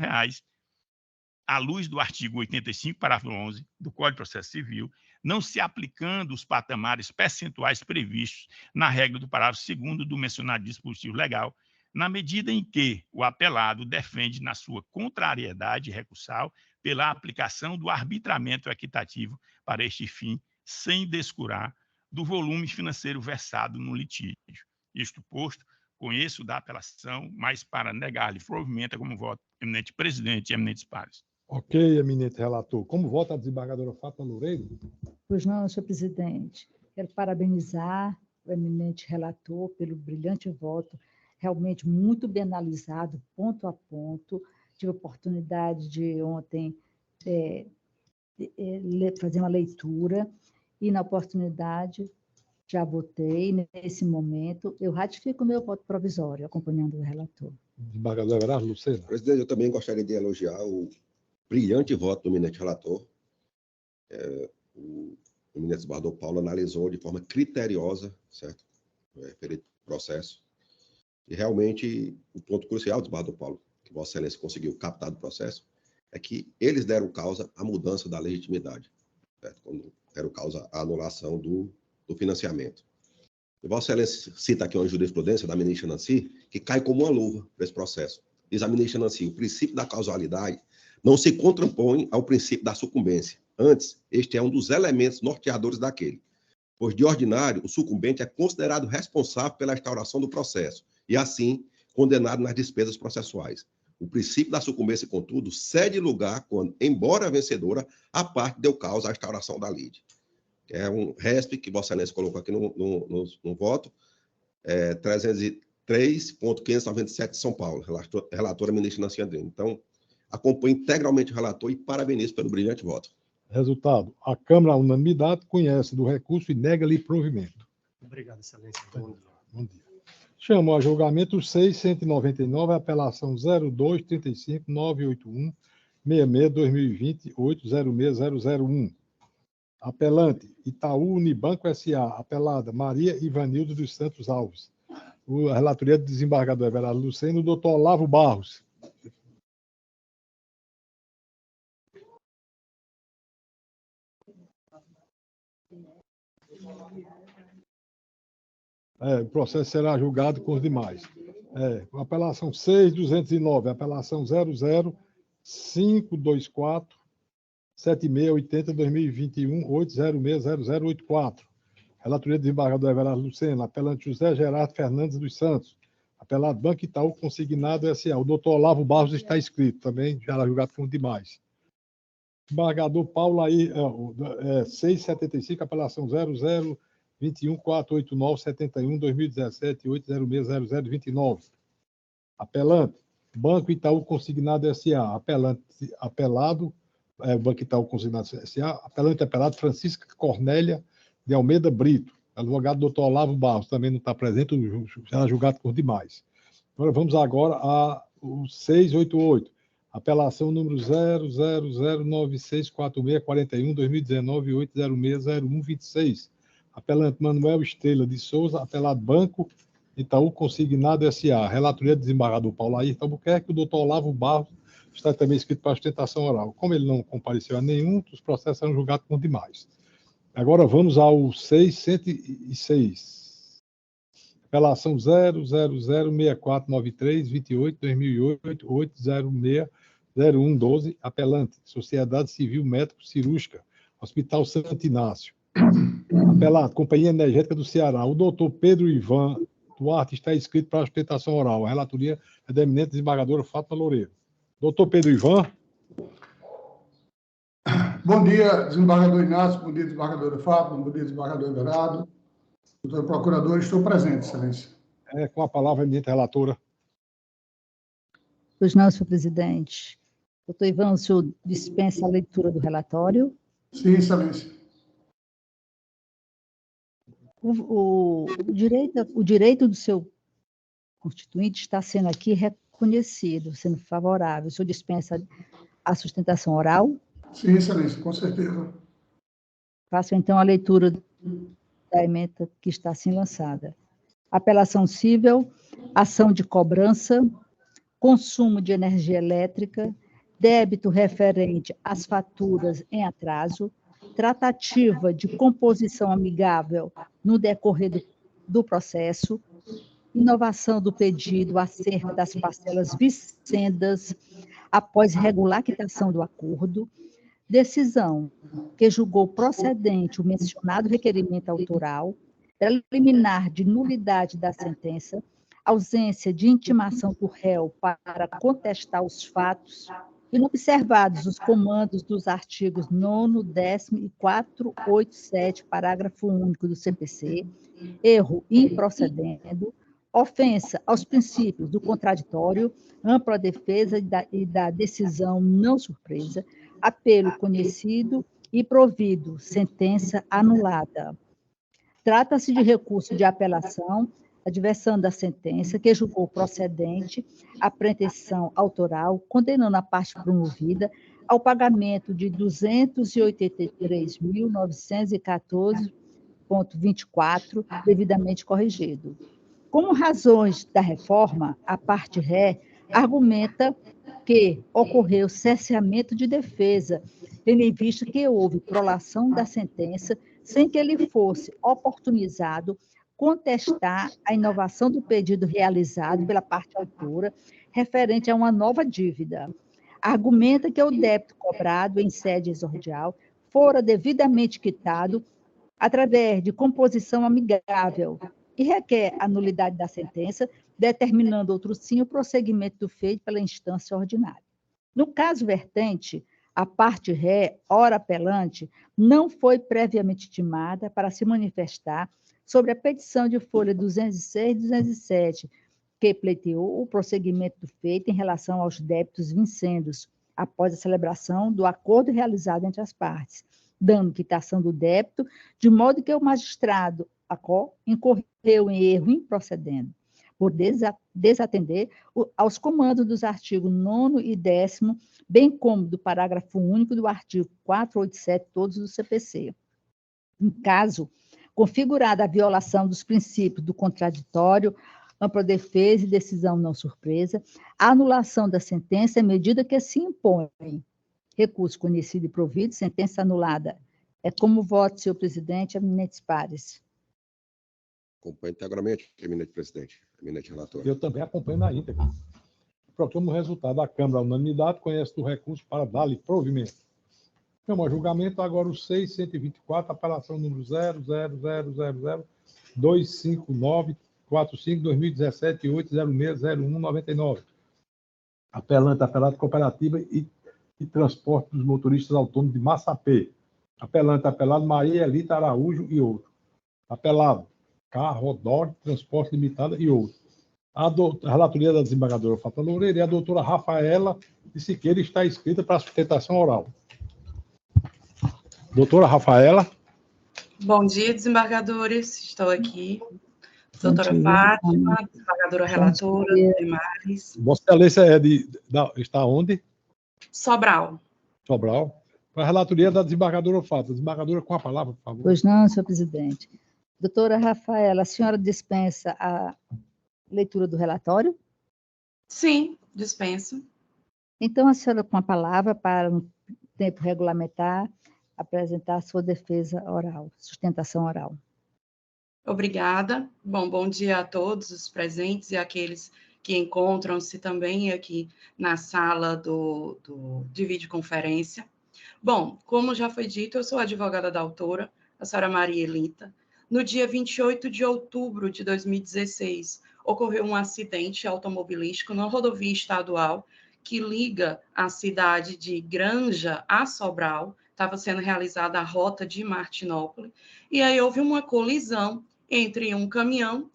à luz do artigo 85, parágrafo 11 do Código de Processo Civil, não se aplicando os patamares percentuais previstos na regra do parágrafo 2º do mencionado dispositivo legal, na medida em que o apelado defende na sua contrariedade recursal pela aplicação do arbitramento equitativo para este fim, sem descurar do volume financeiro versado no litígio. Isto posto, conheço da apelação, mas para negar-lhe provimento como voto, eminente presidente e eminentes pares. Ok, eminente relator. Como vota a desembargadora Fátima Loureiro? Pois não, senhor presidente. Quero parabenizar o eminente relator pelo brilhante voto, realmente muito bem analisado, ponto a ponto. Tive a oportunidade de ontem fazer uma leitura e, na oportunidade, já votei. Nesse momento, eu ratifico o meu voto provisório, acompanhando o relator. Desembargador Everardo Lucena. Presidente, eu também gostaria de elogiar o brilhante voto do eminente relator. O eminente desembargador Paulo analisou de forma criteriosa, certo? O referido processo. E realmente, o ponto crucial, desembargador Paulo, que Vossa Excelência conseguiu captar do processo, é que eles deram causa à mudança da legitimidade, certo? Quando deram causa à anulação do financiamento. E Vossa Excelência cita aqui uma jurisprudência da ministra Nancy, que cai como uma luva para esse processo. Diz a ministra Nancy, o princípio da causalidade não se contrapõe ao princípio da sucumbência. Antes, este é um dos elementos norteadores daquele. Pois, de ordinário, o sucumbente é considerado responsável pela instauração do processo e, assim, condenado nas despesas processuais. O princípio da sucumbência, contudo, cede lugar quando, embora vencedora, a parte deu causa à instauração da lide. É um RESP que Vossa Excelência colocou aqui no voto, 303.597 de São Paulo, relatora ministra Nancy Andrino. Então, acompanho integralmente o relator e parabenizo pelo brilhante voto. Resultado: a Câmara, à unanimidade, conhece do recurso e nega-lhe provimento. Obrigado, Excelência. Bom dia. Bom dia. Chamo a julgamento 6.199, apelação 0235-981-66-2020-806-001. Apelante, Itaú Unibanco S.A., apelada Maria Ivanildo dos Santos Alves. A relatoria do desembargador Everardo Lucena, o doutor Olavo Barros. O processo será julgado com os demais. Apelação 6.209, apelação 00-524-7680-2021-806-0084. Relatoria do desembargador Everardo Lucena, apelante José Gerardo Fernandes dos Santos, apelado Banco Itaú Consignado S.A. O doutor Olavo Barros está inscrito, também já julgado com os demais. Desembargador Paulo aí, 675, apelação 00-21-489-71-2017-806-0029. Apelante, Banco Itaú Consignado S.A. Apelado, Banco Itaú Consignado S.A. Apelado Francisca Cornélia de Almeida Brito. Advogado doutor Olavo Barros, também não está presente, será julgado por demais. Vamos agora ao 688. Apelação número 000964641-2019-819-0126. Apelante Manuel Estrela de Souza, apelado Banco Itaú Consignado S.A. Relatoria do desembargador Paulo Ayrton Albuquerque, o doutor Olavo Barros está também escrito para sustentação oral. Como ele não compareceu a nenhum, os processos serão julgados por demais. Agora vamos ao 606. Apelação 0006493-28-2008-806-0112, apelante, Sociedade Civil Médico Cirúrgica, Hospital Santo Inácio. Apelado, Companhia Energética do Ceará. O doutor Pedro Ivan Duarte está inscrito para a sustentação oral. A relatoria é da eminente desembargadora Fátima Loureiro. Doutor Pedro Ivan. Bom dia, desembargador Inácio, bom dia, desembargadora Fátima, bom dia, desembargador Everardo. Doutor Procurador, estou presente, Excelência. Com a palavra, eminente relatora. Pois não, senhor presidente. Doutor Ivan, o senhor dispensa a leitura do relatório? Sim, Excelência. O direito do seu constituinte está sendo aqui reconhecido, sendo favorável. O senhor dispensa a sustentação oral? Sim, Excelência, com certeza. Faço, então, a leitura da ementa que está assim lançada. Apelação civil, ação de cobrança, consumo de energia elétrica, débito referente às faturas em atraso, tratativa de composição amigável no decorrer do processo, inovação do pedido acerca das parcelas vicendas após regular quitação do acordo, decisão que julgou procedente o mencionado requerimento autoral, preliminar de nulidade da sentença, ausência de intimação do réu para contestar os fatos, inobservados os comandos dos artigos 9º, 10º e 487, parágrafo único do CPC, erro improcedendo, ofensa aos princípios do contraditório, ampla defesa e da decisão não surpresa, apelo conhecido e provido, sentença anulada. Trata-se de recurso de apelação adversando da sentença, que julgou procedente a pretensão autoral, condenando a parte promovida ao pagamento de R$ 283.914,24, devidamente corrigido. Como razões da reforma, a parte ré argumenta que ocorreu cerceamento de defesa, tendo em vista que houve prolação da sentença sem que ele fosse oportunizado contestar a inovação do pedido realizado pela parte autora referente a uma nova dívida. Argumenta que o débito cobrado em sede exordial fora devidamente quitado através de composição amigável e requer a nulidade da sentença, determinando outro sim o prosseguimento do feito pela instância ordinária. No caso vertente, a parte ré, ora apelante, não foi previamente intimada para se manifestar sobre a petição de folha 206 e 207, que pleiteou o prosseguimento do feito em relação aos débitos vincendos, após a celebração do acordo realizado entre as partes, dando quitação do débito, de modo que o magistrado incorreu em erro improcedendo, por desatender aos comandos dos artigos 9º e 10º, bem como do parágrafo único do artigo 487, todos do CPC. Em caso configurada a violação dos princípios do contraditório, ampla defesa e decisão não surpresa, a anulação da sentença é medida que se impõe. Recurso conhecido e provido, sentença anulada. É como voto, senhor presidente, eminentes pares. Acompanho integralmente, eminente presidente, eminente relator. Eu também acompanho na íntegra. Proclamo o resultado. A Câmara, à unanimidade, conhece do recurso para dar-lhe provimento. Câmara, julgamento agora o 6.124, apelação número 000025945-2017-8060199. Apelante, apelado cooperativa e transporte dos motoristas autônomos de Massapê. Apelante, apelado Maria Elita Araújo e outro. Apelado, Carrodor Transporte Limitada e outro. A relatoria da desembargadora Fátima Loureiro e a doutora Rafaela de Siqueira está inscrita para a sustentação oral. Doutora Rafaela. Bom dia, desembargadores. Estou aqui. Doutora Fátima, desembargadora relatora, demais. Vossa Excelência está onde? Sobral. Sobral. Para a relatoria da desembargadora Fátima. Desembargadora, com a palavra, por favor. Pois não, senhor presidente. Doutora Rafaela, a senhora dispensa a leitura do relatório? Sim, dispenso. Então, a senhora, com a palavra, para, no tempo regulamentar, apresentar a sua defesa oral, sustentação oral. Obrigada. Bom dia a todos os presentes e aqueles que encontram-se também aqui na sala de videoconferência. Bom, como já foi dito, eu sou advogada da autora, a senhora Maria Elita. No dia 28 de outubro de 2016, ocorreu um acidente automobilístico na rodovia estadual que liga a cidade de Granja a Sobral. Estava sendo realizada a rota de Martinópolis, e aí houve uma colisão entre um caminhão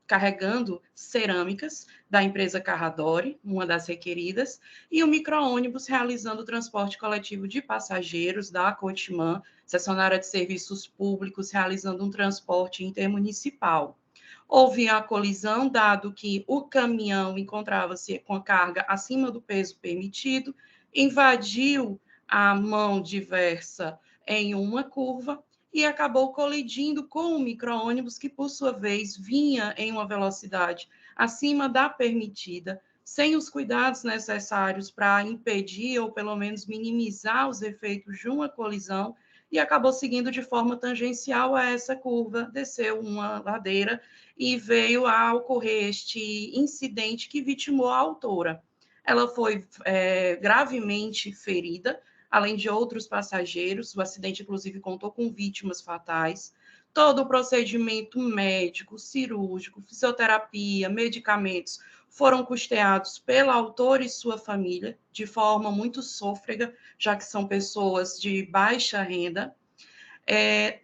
carregando cerâmicas da empresa Carradori, uma das requeridas, e um micro-ônibus realizando o transporte coletivo de passageiros da Cotimã, concessionária de serviços públicos, realizando um transporte intermunicipal. Houve a colisão, dado que o caminhão encontrava-se com a carga acima do peso permitido, invadiu a mão diversa em uma curva e acabou colidindo com o micro-ônibus, que, por sua vez, vinha em uma velocidade acima da permitida, sem os cuidados necessários para impedir ou, pelo menos, minimizar os efeitos de uma colisão, e acabou seguindo de forma tangencial a essa curva, desceu uma ladeira e veio a ocorrer este incidente que vitimou a autora. Ela foi gravemente ferida, além de outros passageiros. O acidente, inclusive, contou com vítimas fatais. Todo o procedimento médico, cirúrgico, fisioterapia, medicamentos foram custeados pela autora e sua família, de forma muito sôfrega, já que são pessoas de baixa renda,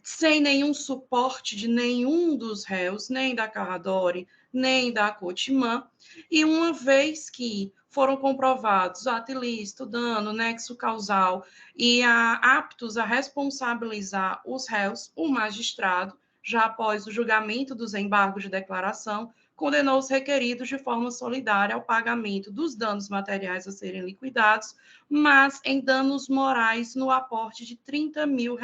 sem nenhum suporte de nenhum dos réus, nem da Carradori, nem da Cotimã, e uma vez que foram comprovados ato ilícito, dano, nexo causal e aptos a responsabilizar os réus, o magistrado já após o julgamento dos embargos de declaração, condenou os requeridos de forma solidária ao pagamento dos danos materiais a serem liquidados, mas em danos morais no aporte de R$30 mil.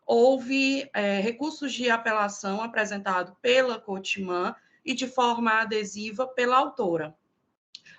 Houve recursos de apelação apresentado pela Cotimã e de forma adesiva pela autora.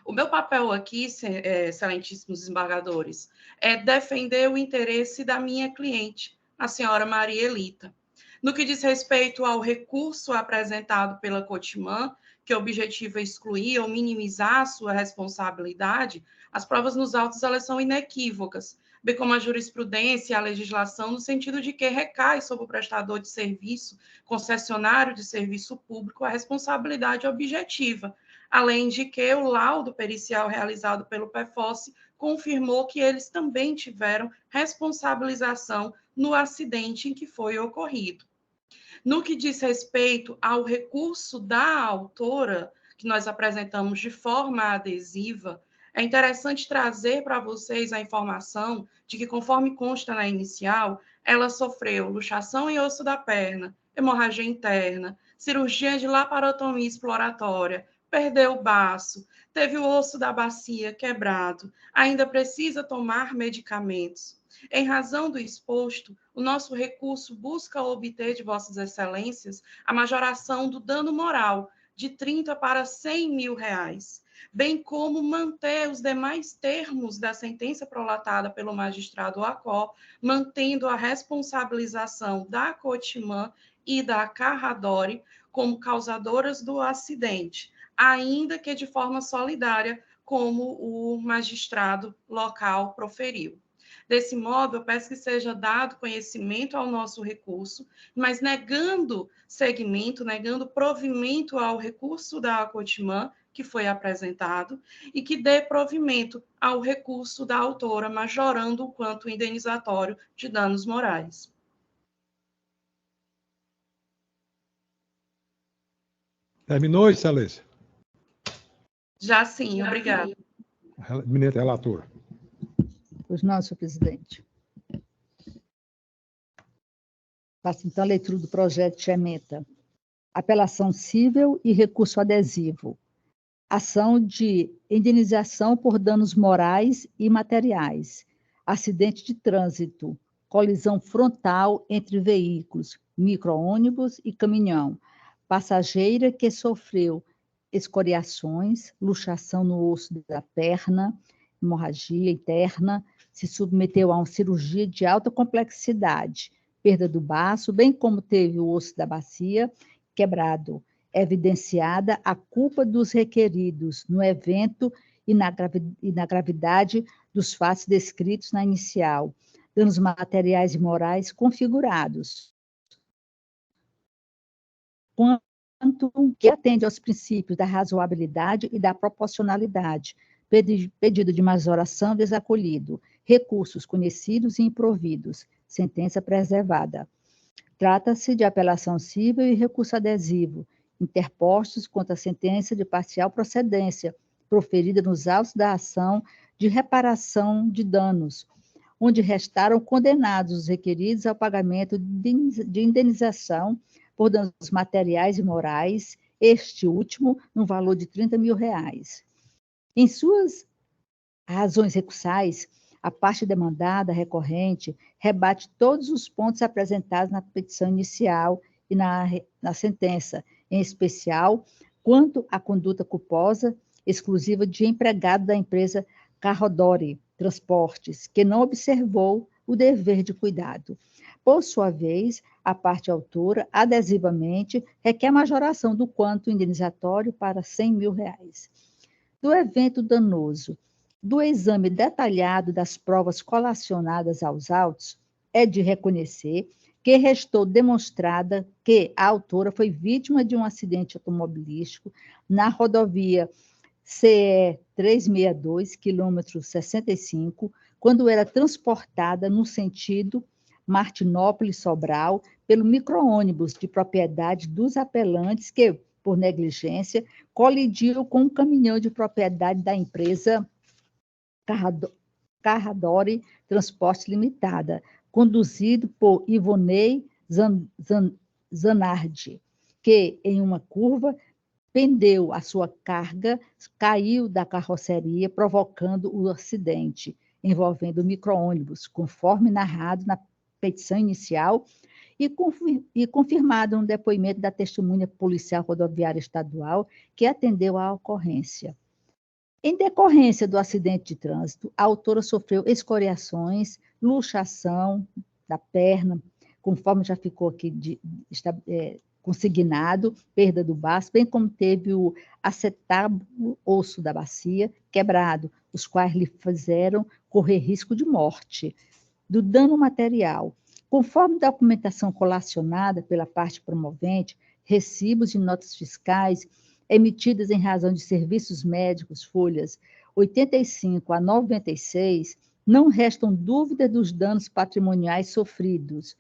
O meu papel aqui, excelentíssimos desembargadores, é defender o interesse da minha cliente, a senhora Maria Elita. No que diz respeito ao recurso apresentado pela Cotimã, que objetiva excluir ou minimizar a sua responsabilidade, as provas nos autos elas são inequívocas, bem como a jurisprudência e a legislação, no sentido de que recai sobre o prestador de serviço, concessionário de serviço público, a responsabilidade objetiva, além de que o laudo pericial realizado pelo PEFOSSE confirmou que eles também tiveram responsabilização no acidente em que foi ocorrido. No que diz respeito ao recurso da autora, que nós apresentamos de forma adesiva, é interessante trazer para vocês a informação de que, conforme consta na inicial, ela sofreu luxação em osso da perna, hemorragia interna, cirurgia de laparotomia exploratória, perdeu o baço, teve o osso da bacia quebrado, ainda precisa tomar medicamentos. Em razão do exposto, o nosso recurso busca obter de Vossas Excelências a majoração do dano moral de 30 para 100 mil reais, bem como manter os demais termos da sentença prolatada pelo magistrado Acó, mantendo a responsabilização da Cotimã e da Carradori como causadoras do acidente, ainda que de forma solidária, como o magistrado local proferiu. Desse modo, eu peço que seja dado conhecimento ao nosso recurso, mas negando seguimento, negando provimento ao recurso da Cotimã, que foi apresentado, e que dê provimento ao recurso da autora, majorando o quanto indenizatório de danos morais. Terminou, Excelência? Já sim, obrigada. Eminente relator. Pois não, senhor presidente. Faço então a leitura do projeto de ementa. Apelação cível e recurso adesivo. Ação de indenização por danos morais e materiais. Acidente de trânsito. Colisão frontal entre veículos, micro-ônibus e caminhão. Passageira que sofreu escoriações, luxação no osso da perna, hemorragia interna, se submeteu a uma cirurgia de alta complexidade, perda do baço, bem como teve o osso da bacia quebrado, evidenciada a culpa dos requeridos no evento e na gravidade dos fatos descritos na inicial, danos materiais e morais configurados, quanto que atende aos princípios da razoabilidade e da proporcionalidade, pedido de majoração desacolhido, recursos conhecidos e improvidos, sentença preservada. Trata-se de apelação cível e recurso adesivo, interpostos contra a sentença de parcial procedência, proferida nos autos da ação de reparação de danos, onde restaram condenados os requeridos ao pagamento de indenização por danos materiais e morais, este último no valor de R$30 mil. Em suas razões recursais, a parte demandada, recorrente, rebate todos os pontos apresentados na petição inicial e na sentença, em especial quanto à conduta culposa exclusiva de empregado da empresa Carradori Transportes, que não observou o dever de cuidado. Por sua vez, a parte autora, adesivamente, requer majoração do quanto indenizatório para R$100 mil. Do evento danoso, do exame detalhado das provas colacionadas aos autos, é de reconhecer que restou demonstrada que a autora foi vítima de um acidente automobilístico na rodovia CE 362, quilômetro 65, quando era transportada no sentido Martinópolis-Sobral pelo micro-ônibus de propriedade dos apelantes que, por negligência, colidiu com um caminhão de propriedade da empresa Carradori Transporte Limitada, conduzido por Ivonei Zanardi, que, em uma curva, pendeu a sua carga, caiu da carroceria, provocando o acidente, envolvendo o micro-ônibus, conforme narrado na petição inicial e confirmado no depoimento da testemunha policial rodoviária estadual que atendeu à ocorrência. Em decorrência do acidente de trânsito, a autora sofreu escoriações, luxação da perna, conforme já ficou aqui consignado, perda do baço, bem como teve o acetábulo osso da bacia quebrado, os quais lhe fizeram correr risco de morte. Do dano material, conforme documentação colacionada pela parte promovente, recibos e notas fiscais emitidas em razão de serviços médicos, folhas 85 a 96, não restam dúvida dos danos patrimoniais sofridos.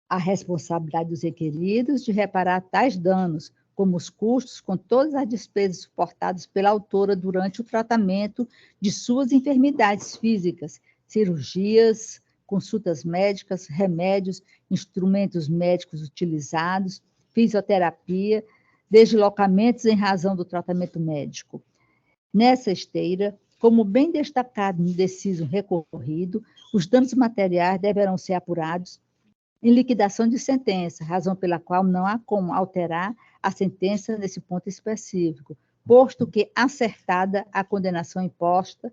A responsabilidade dos requeridos de reparar tais danos, como os custos com todas as despesas suportadas pela autora durante o tratamento de suas enfermidades físicas, cirurgias, consultas médicas, remédios, instrumentos médicos utilizados, fisioterapia, deslocamentos em razão do tratamento médico. Nessa esteira, como bem destacado no deciso recorrido, os danos materiais deverão ser apurados em liquidação de sentença, razão pela qual não há como alterar a sentença nesse ponto específico, posto que acertada a condenação imposta,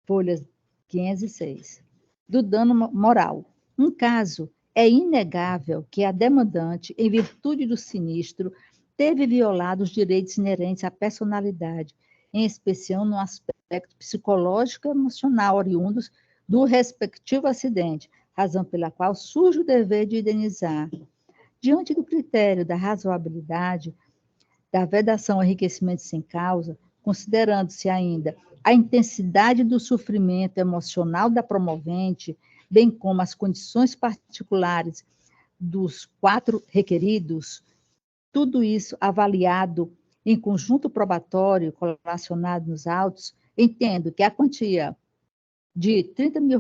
folhas 506. Do dano moral. Um caso, é inegável que a demandante, em virtude do sinistro, teve violado os direitos inerentes à personalidade, em especial no aspecto psicológico e emocional oriundos do respectivo acidente, razão pela qual surge o dever de indenizar. Diante do critério da razoabilidade, da vedação ao enriquecimento sem causa, considerando-se ainda a intensidade do sofrimento emocional da promovente, bem como as condições particulares dos 4 requeridos, tudo isso avaliado em conjunto probatório colacionado nos autos, entendo que a quantia de R$30 mil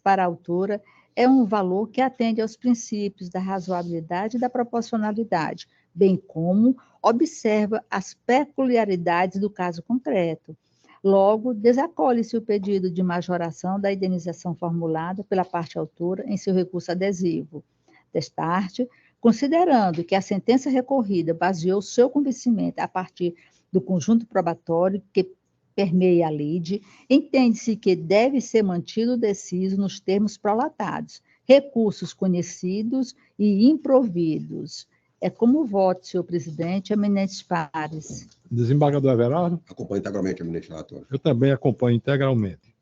para a autora é um valor que atende aos princípios da razoabilidade e da proporcionalidade, bem como observa as peculiaridades do caso concreto. Logo, desacolhe-se o pedido de majoração da indenização formulada pela parte autora em seu recurso adesivo. Destarte, considerando que a sentença recorrida baseou seu convencimento a partir do conjunto probatório que permeia a lide, entende-se que deve ser mantido o deciso nos termos prolatados, recursos conhecidos e improvidos. É como voto, senhor presidente, eminentes pares. Desembargador Everardo? Acompanho integralmente, eminente relator. Eu também acompanho integralmente.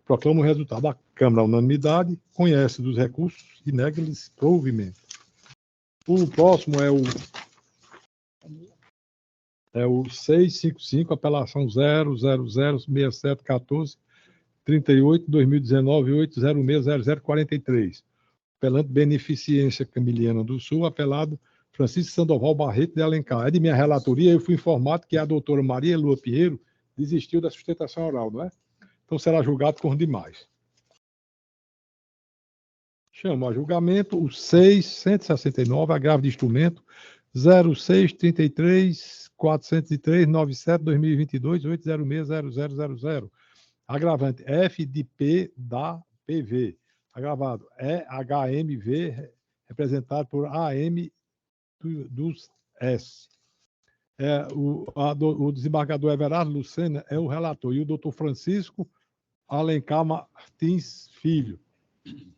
Proclamo o resultado. A Câmara, unanimidade, conhece dos recursos e nega-lhes provimento. O próximo é o 655, apelação 000671438-2019-8060043. Apelante Beneficência Camiliana do Sul, apelado Francisco Sandoval Barreto de Alencar. É de minha relatoria, eu fui informado que a doutora Maria Lua Pinheiro desistiu da sustentação oral, não é? Então será julgado por demais. Chamo a julgamento o 669, agravo de instrumento 0633-403-97-2022-806-0000. Agravante F de P da PV. Agravado HMV, representado por AM dos S. O desembargador Everardo Lucena é o relator, e o doutor Francisco Alencar Martins Filho.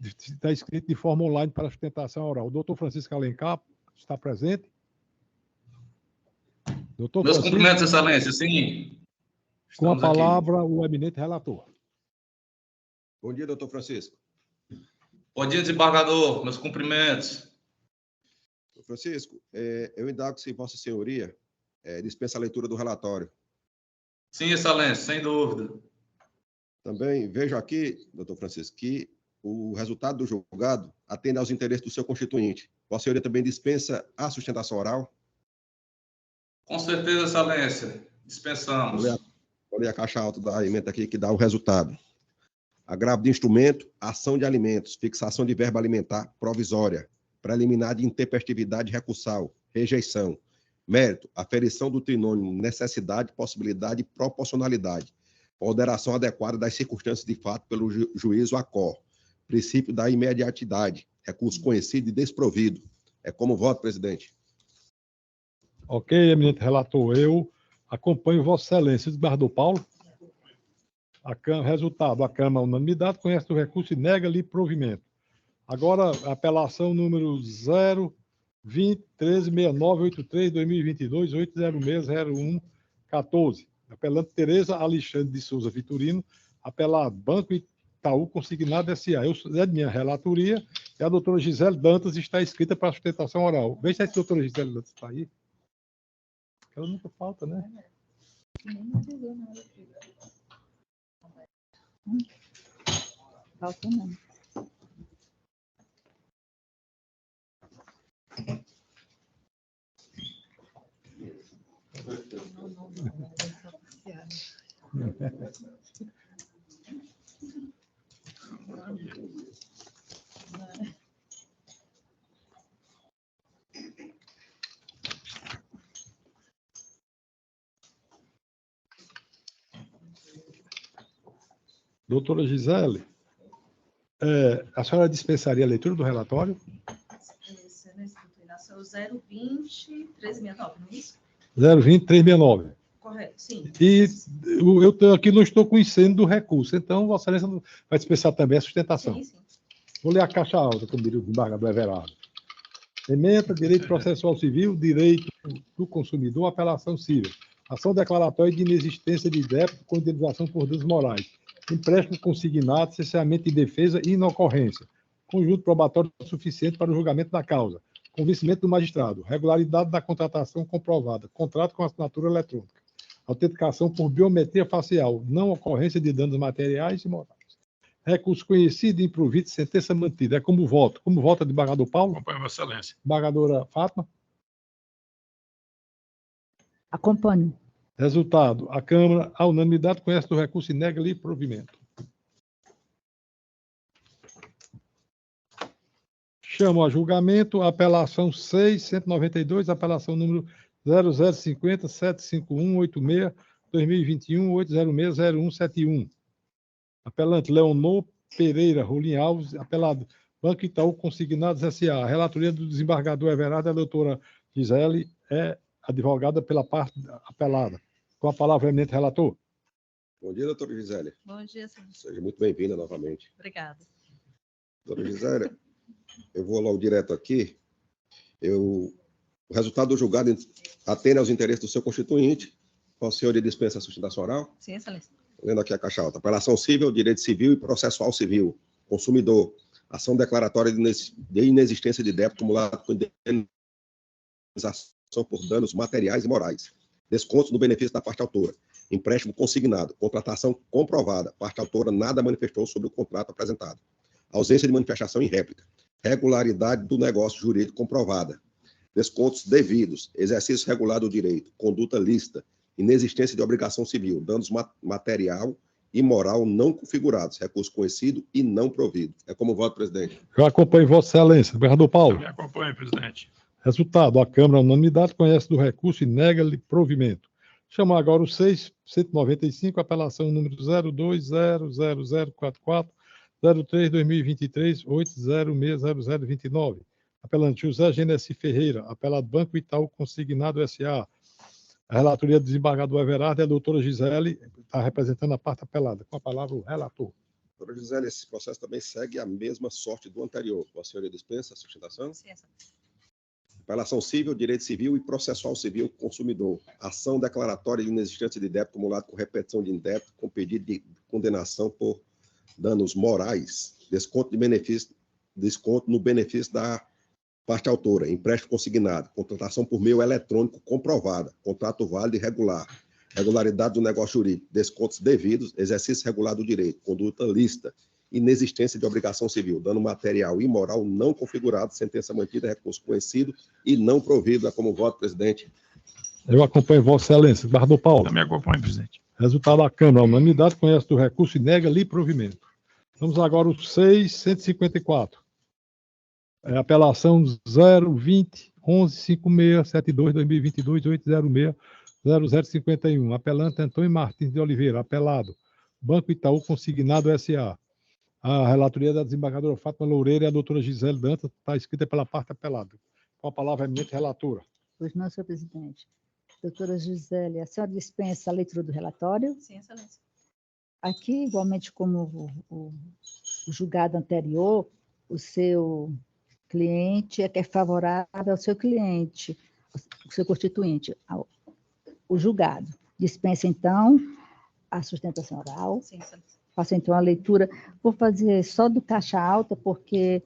Está escrito de forma online para sustentação oral. O doutor Francisco Alencar está presente? Doutor Meus Francisco, cumprimentos, excelência, sim. com a Estamos palavra, o eminente relator. Bom dia, doutor Francisco. Bom dia, desembargador. Meus cumprimentos. Doutor Francisco, eu indago se Vossa Senhoria dispensa a leitura do relatório. Sim, excelência, sem dúvida. Também vejo aqui, doutor Francisco, que o resultado do julgado atende aos interesses do seu constituinte. Vossa Senhoria também dispensa a sustentação oral? Com certeza, excelência. Dispensamos. Vou ler a caixa alta da emenda aqui que dá o resultado. Agravo de instrumento, ação de alimentos, fixação de verba alimentar provisória. preliminar de intempestividade recursal, rejeição. Mérito, aferição do trinônimo necessidade, possibilidade e proporcionalidade. Ponderação adequada das circunstâncias de fato pelo juízo ACOR. Princípio da imediatidade. Recurso conhecido e desprovido. É como voto, presidente. Ok, eminente relator. Eu acompanho Vossa Excelência. Desbardou Paulo. Resultado. A Câmara, unanimidade, conhece o recurso e nega-lhe provimento. Agora, apelação número 020-136983-2022-8060114. Apelante Tereza Alexandre de Souza Vitorino, apelado Banco Itaú Consignado S.A. É de minha relatoria e a doutora Gisele Dantas está inscrita para sustentação oral. Veja se a doutora Gisele Dantas está aí. Ela nunca falta, né? Falta não. Doutora Gisele, a senhora dispensaria a leitura do relatório? É o 020-1369, não é isso? 020-369. Correto, sim. E eu aqui não estou conhecendo do recurso, então Vossa Excelência vai dispensar também a sustentação. Sim, sim. Vou ler a caixa alta, como diria o desembargador Everardo. Ementa, direito processual civil, direito do consumidor, apelação civil. Ação declaratória de inexistência de débito com indenização por danos morais. Empréstimo consignado, cesseamento de defesa e inocorrência. Conjunto probatório suficiente para o julgamento da causa. Convencimento do magistrado. Regularidade da contratação comprovada. Contrato com assinatura eletrônica. Autenticação por biometria facial. Não ocorrência de danos materiais e morais. Recurso conhecido e improvido, sentença mantida. É como voto. Como vota de desembargador Paulo? Acompanho, Vossa Excelência. Desembargadora Fátima? Acompanho. Resultado. A Câmara, à unanimidade, conhece do recurso e nega-lhe provimento. Chamo a julgamento a apelação 6.192, apelação número 0050-751-86-2021-806-0171. Apelante Leonor Pereira Rolim Alves, apelado Banco Itaú Consignados S.A. A relatoria do desembargador Everardo, a doutora Gisele, é advogada pela parte apelada. Com a palavra, eminente relator. Bom dia, doutora Gisele. Bom dia, senhor. Seja muito bem-vinda novamente. Obrigada. Doutora Gisele, eu vou logo direto aqui. O resultado do julgado atende aos interesses do seu constituinte. O senhor dispensa a sustentação oral? Sim, excelência. Lendo aqui a caixa alta. Apelação civil, direito civil e processual civil. Consumidor. Ação declaratória de inexistência de débito acumulado com indenização por danos materiais e morais. Descontos no benefício da parte autora. Empréstimo consignado. Contratação comprovada. Parte autora nada manifestou sobre o contrato apresentado. Ausência de manifestação em réplica. Regularidade do negócio jurídico comprovada. Descontos devidos. Exercício regular do direito. Conduta lícita. Inexistência de obrigação civil. Danos material e moral não configurados. Recurso conhecido e não provido. É como voto, presidente. Eu acompanho Vossa Excelência. Desembargador Paulo. Também acompanho, presidente. Resultado. A Câmara, à unanimidade, conhece do recurso e nega-lhe provimento. Chamo agora o 6.195, apelação número 02004403-2023-8060029. Apelante José Genesi Ferreira, apelado Banco Itaú Consignado S.A. A relatoria do desembargador Everardo e a doutora Gisele está representando a parte apelada. Com a palavra o relator. Doutora Gisele, esse processo também segue a mesma sorte do anterior. A senhora dispensa a sustentação? Sim, excelência. Apelação civil, direito civil e processual civil consumidor. Ação declaratória de inexistência de débito acumulado com repetição de débito com pedido de condenação por danos morais. Desconto no benefício da parte autora. Empréstimo consignado. Contratação por meio eletrônico comprovada. Contrato válido e regular. Regularidade do negócio jurídico. Descontos devidos. Exercício regular do direito. Conduta lícita. Inexistência de obrigação civil, dano material e moral não configurado, sentença mantida, recurso conhecido e não provido. É como voto, presidente. Eu acompanho Vossa Excelência. Desembargador Paulo. Também acompanho, presidente. Resultado da Câmara. A unanimidade conhece do recurso e nega-lhe provimento. Vamos agora ao 6.154. Apelação 020-1156-72-2022-806-0051. Apelante Antônio Martins de Oliveira. Apelado. Banco Itaú Consignado S.A. A relatoria da desembargadora Fátima Loureira e a doutora Gisele Dantas está escrita pela parte apelada. Com a palavra, eminente relatora. Pois não, senhor presidente. Doutora Gisele, a senhora dispensa a leitura do relatório? Sim, excelência. Aqui, igualmente como o julgado anterior, o seu cliente é favorável ao seu cliente, o seu constituinte, o julgado. Dispensa, então, a sustentação oral. Sim, excelência. Faço, então, a leitura. Vou fazer só do caixa alta, porque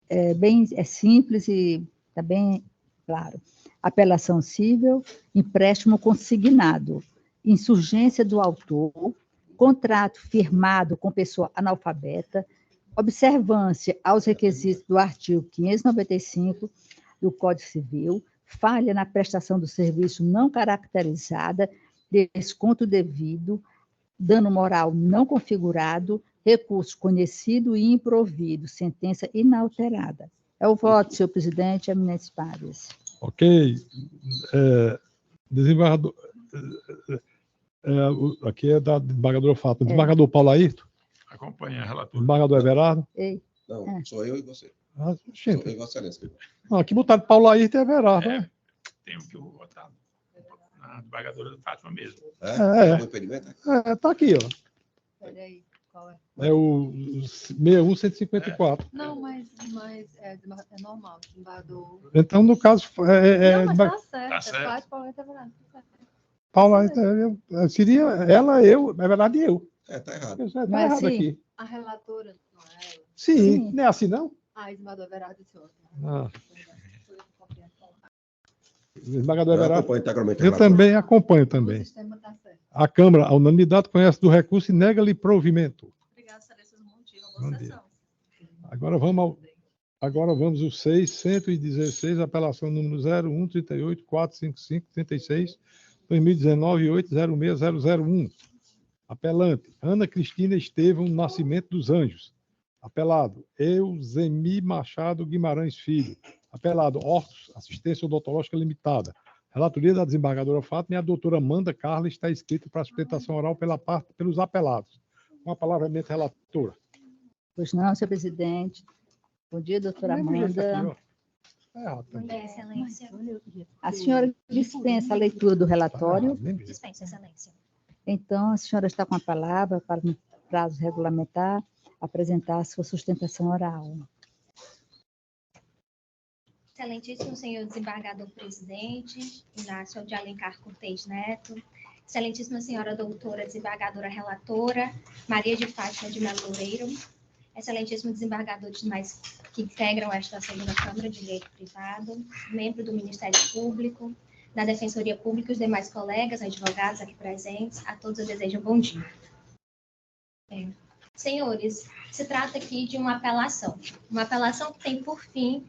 é simples e está bem claro. Apelação cível, empréstimo consignado, insurgência do autor, contrato firmado com pessoa analfabeta, observância aos requisitos do artigo 595 do Código Civil, falha na prestação do serviço não caracterizada, desconto devido, dano moral não configurado, recurso conhecido e improvido, sentença inalterada. É o voto, senhor presidente, eminentes pares. Ok. Desembargador... aqui é da desembargadora Fátima. Desembargador Paulo Ayrton? Acompanha a relatora. Desembargador Everardo? Ei. Não, sou eu e você. Gente. Sou eu e Vossa Excelência. Não, aqui botaram Paulo Ayrton e Everardo, né? Tenho que votar na desembargadora Fátima mesmo. Tá aqui, ó. Peraí, qual é? É o 61154. Não, mas é normal, desembargador. Então, no caso, Não, mas tá certo. Tá certo. Faz Paulo Everardo, tá certo. Paulo Ayrton, seria ela, eu, na verdade, eu. Tá errado. Tá Não é errado assim? aqui. A relatora, não é ela? Sim, não é assim, não? Desembargador Everardo e senhor. Desembargador Eu Everardo. acompanho integralmente a Eu relatora. também acompanho também. O sistema tá certo. A Câmara, a unanimidade, conhece do recurso e nega-lhe provimento. Obrigada, excelência do motivo. Boa sessão. Agora vamos ao 616, apelação número 0138-455-36-2019-806-001. Apelante, Ana Cristina Estevão Nascimento dos Anjos. Apelado, Euzemi Machado Guimarães Filho. Apelado, Hortos, Assistência Odontológica Limitada. Relatoria da desembargadora Fátima e a doutora Amanda Carla está escrita para sustentação oral pelos apelados. Com a palavra, eminente relatora. Pois não, senhor presidente. Bom dia, doutora Amanda. Bom dia, excelência. A senhora dispensa a leitura do relatório? Dispensa, excelência. Então, a senhora está com a palavra para, no prazo regulamentar, apresentar a sua sustentação oral. Excelentíssimo senhor desembargador presidente, Inácio de Alencar Cortez Neto, excelentíssima senhora doutora desembargadora relatora, Maria de Fátima de Melo Loureiro, excelentíssimo desembargador demais que integram esta segunda Câmara de Direito Privado, membro do Ministério Público, da Defensoria Pública e os demais colegas, advogados aqui presentes, a todos eu desejo um bom dia. Senhores, se trata aqui de uma apelação que tem por fim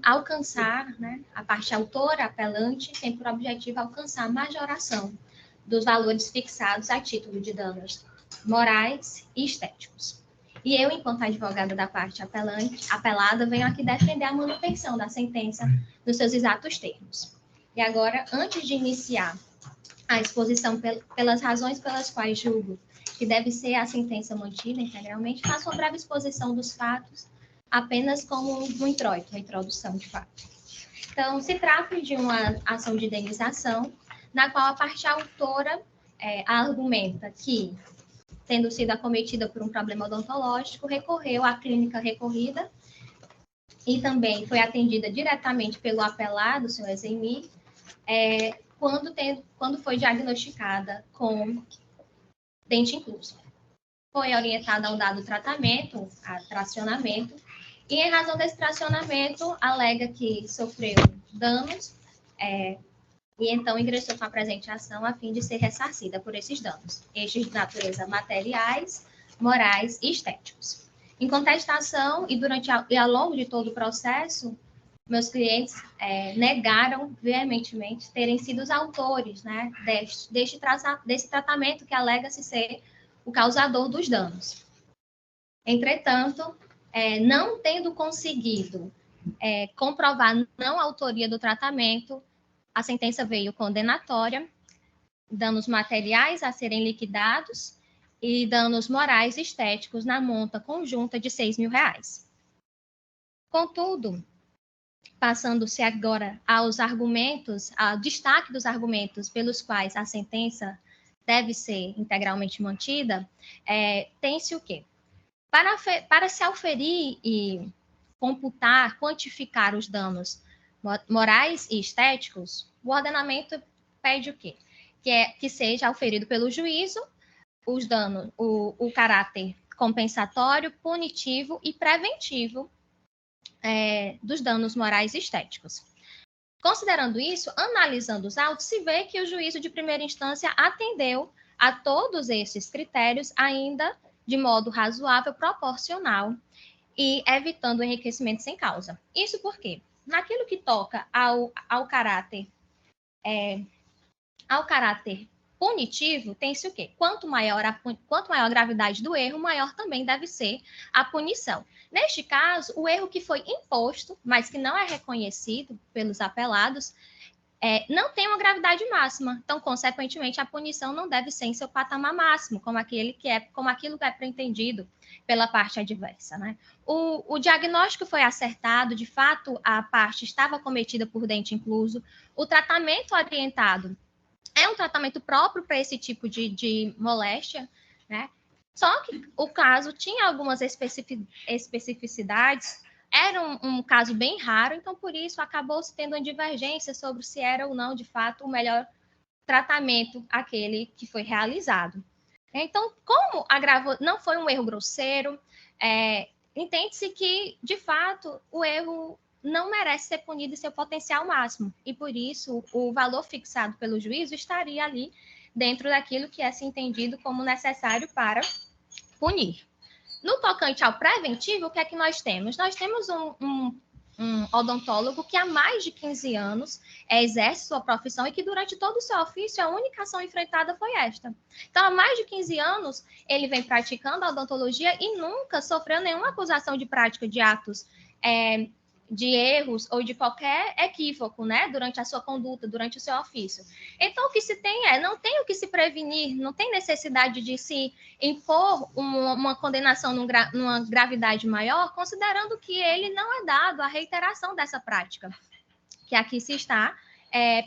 alcançar, né, a parte autora, apelante, tem por objetivo alcançar a majoração dos valores fixados a título de danos morais e estéticos. E eu, enquanto advogada da parte apelada, venho aqui defender a manutenção da sentença nos seus exatos termos. E agora, antes de iniciar a exposição pelas razões pelas quais julgo que deve ser a sentença mantida integralmente, faço uma breve exposição dos fatos, apenas como um introito, uma introdução de fato. Então, se trata de uma ação de indenização, na qual a parte autora argumenta que, tendo sido acometida por um problema odontológico, recorreu à clínica recorrida e também foi atendida diretamente pelo apelado, o senhor Euzemi, quando foi diagnosticada com dente incluso. Foi orientada a um dado tratamento, a tracionamento, e em razão desse tracionamento, alega que sofreu danos e então ingressou com a presente ação a fim de ser ressarcida por esses danos, estes de natureza materiais, morais e estéticos. Em contestação e ao longo de todo o processo, meus clientes negaram veementemente terem sido os autores, né, desse tratamento que alega-se ser o causador dos danos. Entretanto, não tendo conseguido comprovar não autoria do tratamento, a sentença veio condenatória, danos materiais a serem liquidados e danos morais e estéticos na monta conjunta de R$6.000. Contudo, passando-se agora aos argumentos, ao destaque dos argumentos pelos quais a sentença deve ser integralmente mantida, tem-se o quê? Para se auferir e computar, quantificar os danos morais e estéticos, o ordenamento pede o quê? Que seja auferido pelo juízo os danos, o caráter compensatório, punitivo e preventivo dos danos morais e estéticos. Considerando isso, analisando os autos, se vê que o juízo de primeira instância atendeu a todos esses critérios, ainda de modo razoável, proporcional e evitando o enriquecimento sem causa. Isso porque, naquilo que toca ao caráter punitivo, tem-se o quê? Quanto maior a gravidade do erro, maior também deve ser a punição. Neste caso, o erro que foi imposto, mas que não é reconhecido pelos apelados, não tem uma gravidade máxima. Então, consequentemente, a punição não deve ser em seu patamar máximo, como aquilo que é pretendido pela parte adversa, né? O diagnóstico foi acertado, de fato, a parte estava cometida por dente incluso, o tratamento orientado é um tratamento próprio para esse tipo de moléstia, né? Só que o caso tinha algumas especificidades, era um caso bem raro, então por isso acabou-se tendo uma divergência sobre se era ou não, de fato, o melhor tratamento aquele que foi realizado. Então, como não foi um erro grosseiro, entende-se que, de fato, o erro não merece ser punido em seu potencial máximo, e por isso o valor fixado pelo juízo estaria ali dentro daquilo que é se entendido como necessário para punir. No tocante ao preventivo, o que é que nós temos? Nós temos um odontólogo que há mais de 15 anos exerce sua profissão e que durante todo o seu ofício a única ação enfrentada foi esta. Então, há mais de 15 anos ele vem praticando a odontologia e nunca sofreu nenhuma acusação de prática de atos de erros ou de qualquer equívoco, né, durante a sua conduta, durante o seu ofício. Então, o que se tem não tem o que se prevenir, não tem necessidade de se impor uma condenação numa gravidade maior, considerando que ele não é dado à reiteração dessa prática, que aqui se está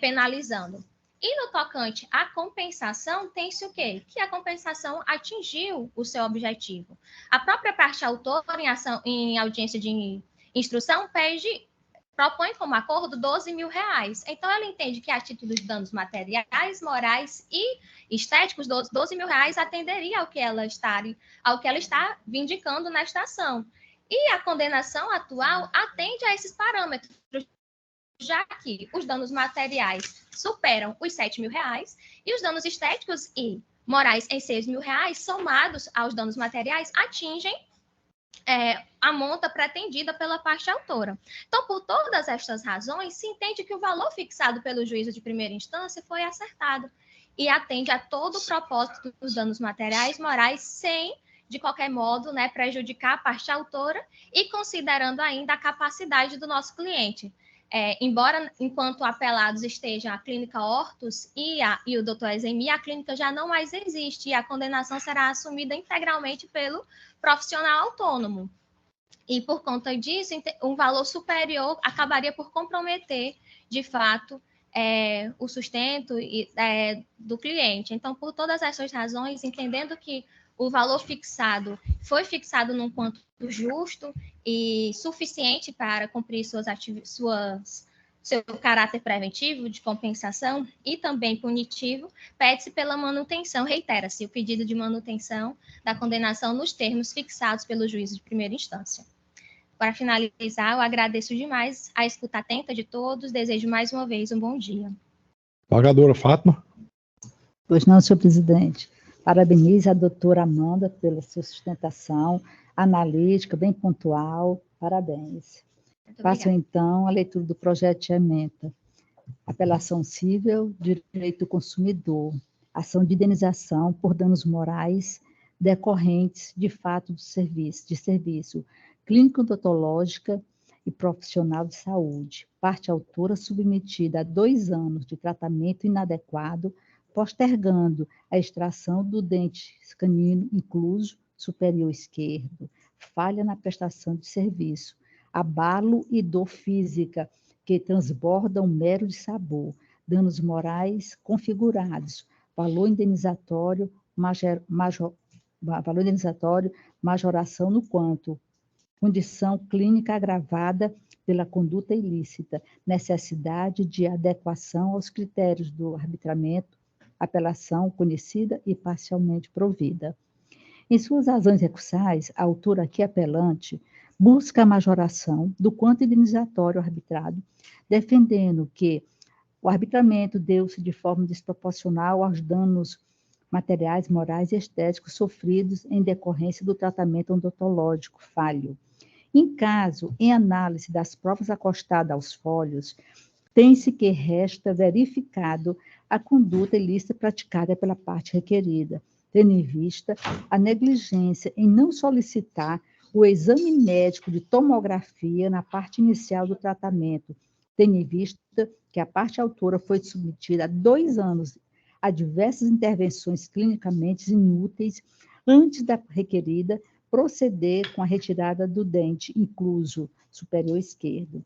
penalizando. E no tocante à compensação, tem-se o quê? Que a compensação atingiu o seu objetivo. A própria parte autora, em audiência de instrução, propõe como acordo R$12.000. Então, ela entende que a título de danos materiais, morais e estéticos, R$12.000 atenderia ao que ela está vindicando nesta ação. E a condenação atual atende a esses parâmetros, já que os danos materiais superam os R$7.000 e os danos estéticos e morais em R$6.000, somados aos danos materiais, atingem a monta pretendida pela parte autora. Então, por todas estas razões, se entende que o valor fixado pelo juízo de primeira instância foi acertado e atende a todo o propósito dos danos materiais, morais, sem, de qualquer modo, prejudicar a parte autora e considerando ainda a capacidade do nosso cliente. Embora, enquanto apelados estejam a clínica Hortus e o Dr. Exemi, a clínica já não mais existe e a condenação será assumida integralmente pelo profissional autônomo. E, por conta disso, um valor superior acabaria por comprometer, de fato, o sustento do cliente. Então, por todas essas razões, entendendo que o valor fixado foi fixado num quanto justo e suficiente para cumprir seu caráter preventivo de compensação e também punitivo, pede-se pela manutenção, reitera-se o pedido de manutenção da condenação nos termos fixados pelo juízo de primeira instância. Para finalizar, eu agradeço demais a escuta atenta de todos, desejo mais uma vez um bom dia. Pagadora Fátima. Pois não, senhor presidente. Parabenizo a doutora Amanda pela sua sustentação analítica, bem pontual. Parabéns. Passo, então, a leitura do projeto de ementa. Apelação civil, direito do consumidor, ação de indenização por danos morais decorrentes de fato de serviço, clínico-odontológica e profissional de saúde. Parte autora submetida a 2 anos de tratamento inadequado, postergando a extração do dente canino incluso superior esquerdo, falha na prestação de serviço, abalo e dor física que transbordam mero de sabor, danos morais configurados, valor indenizatório, majoração no quanto, condição clínica agravada pela conduta ilícita, necessidade de adequação aos critérios do arbitramento, apelação conhecida e parcialmente provida. Em suas razões recursais, a autora aqui apelante busca a majoração do quanto indenizatório arbitrado, defendendo que o arbitramento deu-se de forma desproporcional aos danos materiais, morais e estéticos sofridos em decorrência do tratamento odontológico falho. Em caso, em análise das provas acostadas aos folhos, tem-se que resta verificado a conduta ilícita praticada pela parte requerida, tendo em vista a negligência em não solicitar o exame médico de tomografia na parte inicial do tratamento, tendo em vista que a parte autora foi submetida a 2 anos a diversas intervenções clinicamente inúteis antes da requerida proceder com a retirada do dente incluso superior esquerdo.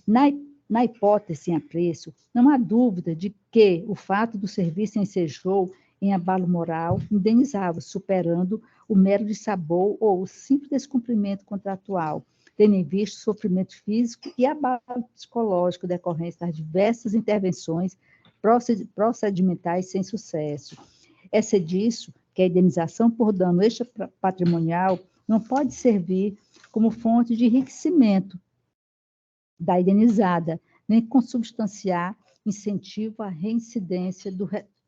Na hipótese em apreço, não há dúvida de que o fato do serviço ensejou em abalo moral indenizável, superando o mero de sabor ou o simples descumprimento contratual, tendo em vista o sofrimento físico e abalo psicológico decorrente das diversas intervenções procedimentais sem sucesso. É disso que a indenização por dano extrapatrimonial não pode servir como fonte de enriquecimento da indenizada, nem consubstanciar incentivo à reincidência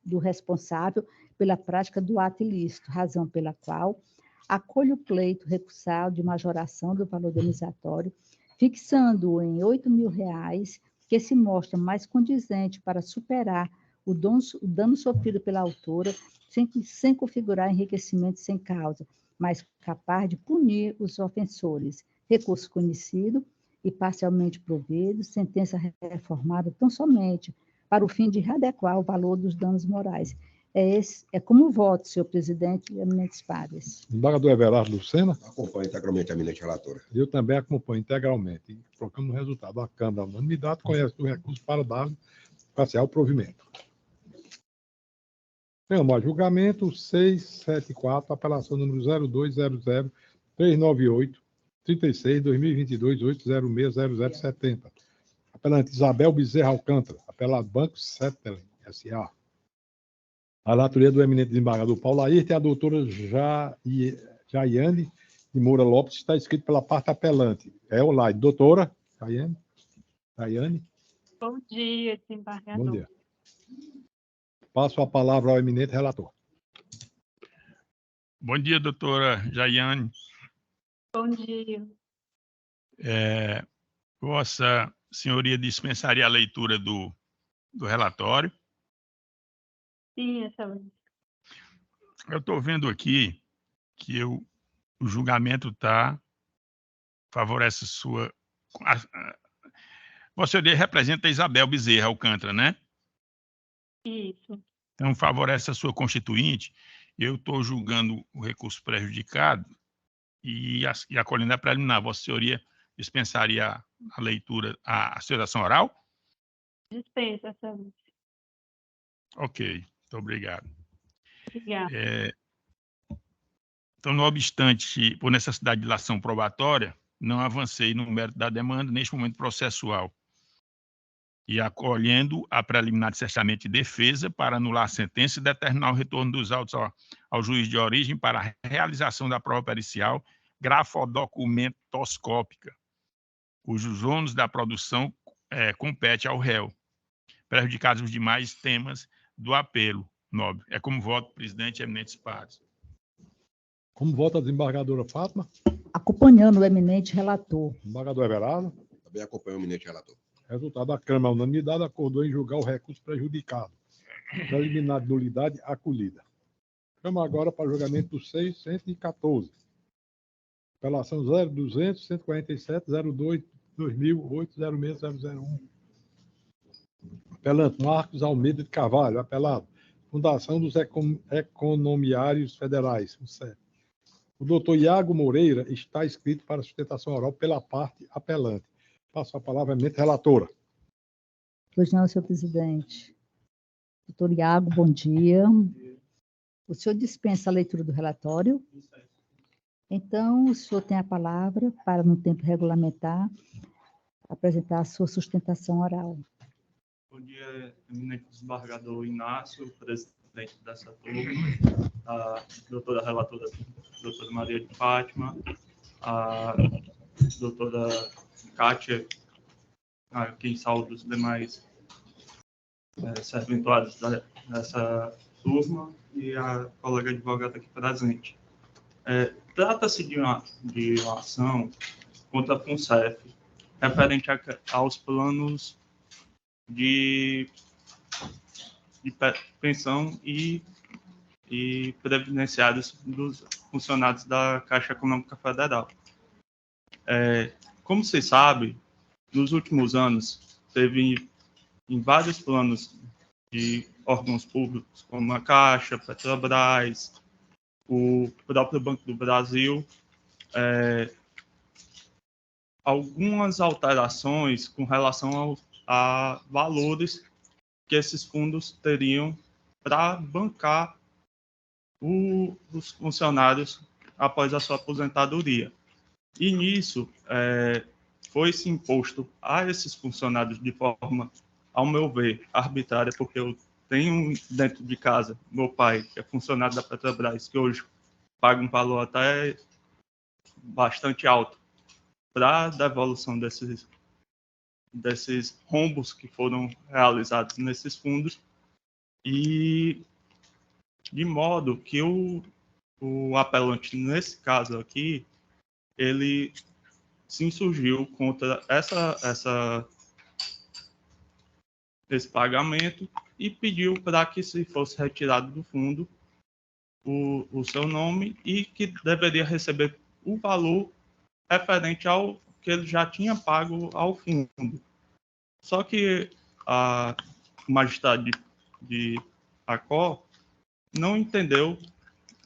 do responsável pela prática do ato ilícito, razão pela qual acolhe o pleito recursal de majoração do valor indenizatório, fixando-o em R$ 8.000, que se mostra mais condizente para superar o dano sofrido pela autora, sem configurar enriquecimento sem causa, mas capaz de punir os ofensores. Recurso conhecido e parcialmente provido, sentença reformada tão somente para o fim de readequar o valor dos danos morais. É como voto, senhor presidente e eminentes pares. Embargador Everardo Lucena. Acompanho integralmente a eminente relatora. Eu também acompanho integralmente. E trocando o resultado, a Câmara, unanimidade, conhece o recurso para dar parcial provimento. Temos a julgamento 674, apelação número 0200-398, 36, 2022, 8060070. Apelante Isabel Bezerra Alcântara, apelado Banco Settler, S.A. A relatoria do eminente desembargador Paulo Ayrton e a doutora Jaiane de Moura Lopes está escrito pela parte apelante. É online. Doutora Jaiane. Bom dia, desembargador. Bom dia. Passo a palavra ao eminente relator. Bom dia, doutora Jaiane. Bom dia. Vossa senhoria dispensaria a leitura do relatório? Sim, excelência. Eu estou vendo aqui que o julgamento favorece sua... Vossa senhoria representa a Isabel Bezerra Alcântara, né? Isso. Então, favorece a sua constituinte. Eu estou julgando o recurso prejudicado e acolhendo a preliminar. Vossa senhoria dispensaria a leitura, a citação oral? Dispensa, excelência. Ok, muito obrigado. Obrigada. Então, não obstante, por necessidade de dilação probatória, não avancei no mérito da demanda neste momento processual. E acolhendo a preliminar de cessamento de defesa para anular a sentença e determinar o retorno dos autos ao juiz de origem para a realização da prova pericial grafodocumentoscópica, cujos ônus da produção compete ao réu, prejudicados os demais temas do apelo nobre. É como voto, presidente, eminentes pares. Como vota a desembargadora Fátima? Acompanhando o eminente relator. Desembargador Everardo. Também acompanho o eminente relator. Resultado, a Câmara, unanimidade, acordou em julgar o recurso prejudicado. Preliminar de nulidade acolhida. Câmara agora para julgamento do 614. Apelação 0200 147 02 2008 06001. Apelante Marcos Almeida de Carvalho, apelado. Fundação dos Economiários Federais, o CEF. O doutor Iago Moreira está inscrito para sustentação oral pela parte apelante. Passo a palavra à eminente relatora. Pois não, senhor presidente. Doutor Iago, bom dia. O senhor dispensa a leitura do relatório? Então, o senhor tem a palavra para, no tempo regulamentar, apresentar a sua sustentação oral. Bom dia, eminente desembargador Inácio, presidente dessa turma, a doutora relatora, doutora Maria de Fátima, a doutora Kátia, a quem saúdo os demais serventuários dessa turma e a colega advogada aqui presente. Trata-se de uma ação contra a FUNCEF referente aos planos de pensão e previdenciários dos funcionários da Caixa Econômica Federal. Como vocês sabem, nos últimos anos, teve em vários planos de órgãos públicos, como a Caixa, Petrobras, o próprio Banco do Brasil, algumas alterações com relação a valores que esses fundos teriam para bancar os funcionários após a sua aposentadoria. E nisso, foi-se imposto a esses funcionários de forma, ao meu ver, arbitrária, porque eu tenho dentro de casa meu pai, que é funcionário da Petrobras, que hoje paga um valor até bastante alto para a devolução desses rombos que foram realizados nesses fundos, e de modo que o apelante, nesse caso aqui, ele se insurgiu contra esse pagamento e pediu para que se fosse retirado do fundo o seu nome e que deveria receber o valor referente ao que ele já tinha pago ao fundo. Só que o magistrado de ACO não entendeu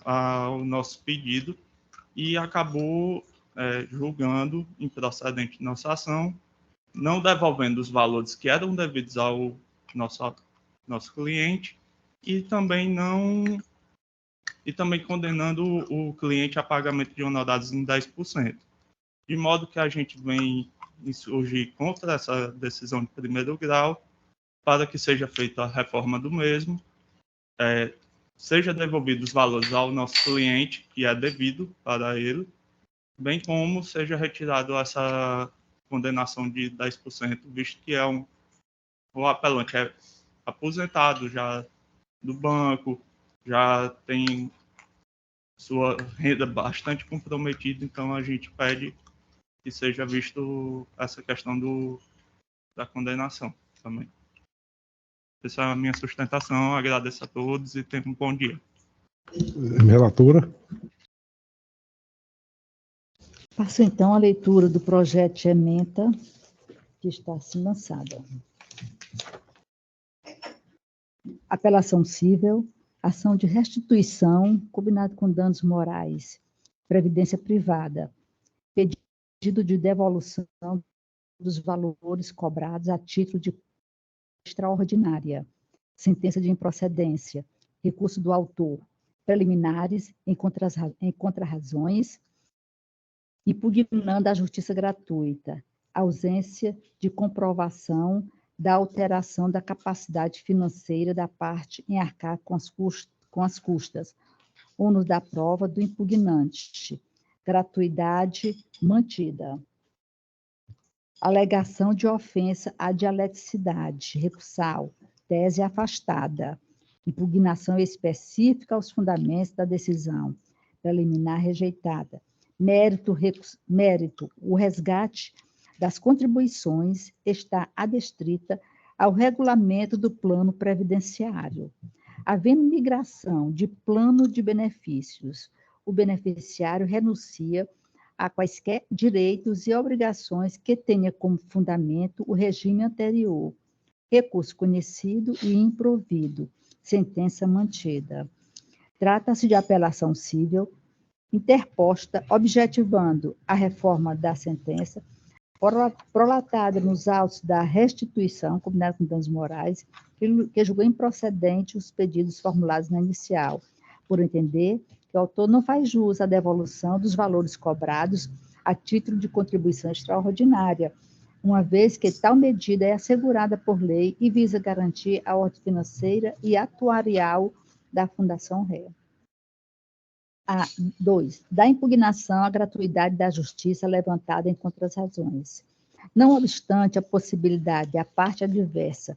o nosso pedido e acabou julgando improcedente nossa ação, não devolvendo os valores que eram devidos ao nosso cliente e também condenando o cliente a pagamento de honorários em 10%. De modo que a gente vem insurgir contra essa decisão de primeiro grau para que seja feita a reforma do mesmo, seja devolvido os valores ao nosso cliente, que é devido para ele, bem como seja retirado essa condenação de 10%, visto que o apelante é aposentado já do banco, já tem sua renda bastante comprometida, então a gente pede que seja visto essa questão da condenação também. Essa é a minha sustentação, agradeço a todos e tenham um bom dia. Relatora. Passo então a leitura do projeto de ementa que está assim lançada. Apelação cível, ação de restituição, combinado com danos morais, previdência privada, pedido de devolução dos valores cobrados a título de extraordinária, sentença de improcedência, recurso do autor, preliminares em contrarrazões, impugnando a justiça gratuita, ausência de comprovação da alteração da capacidade financeira da parte em arcar com as custas, ônus da prova do impugnante, gratuidade mantida. Alegação de ofensa à dialeticidade, recursal, tese afastada, impugnação específica aos fundamentos da decisão, preliminar rejeitada, mérito, o resgate das contribuições está adstrita ao regulamento do plano previdenciário. Havendo migração de plano de benefícios, o beneficiário renuncia a quaisquer direitos e obrigações que tenha como fundamento o regime anterior. Recurso conhecido e improvido. Sentença mantida. Trata-se de apelação civil interposta objetivando a reforma da sentença prolatada nos autos da restituição, combinado com danos morais, que julgou improcedente os pedidos formulados na inicial, por entender que o autor não faz jus à devolução dos valores cobrados a título de contribuição extraordinária, uma vez que tal medida é assegurada por lei e visa garantir a ordem financeira e atuarial da Fundação Ré. 2. Da impugnação à gratuidade da justiça levantada em contras-razões. Não obstante a possibilidade da parte adversa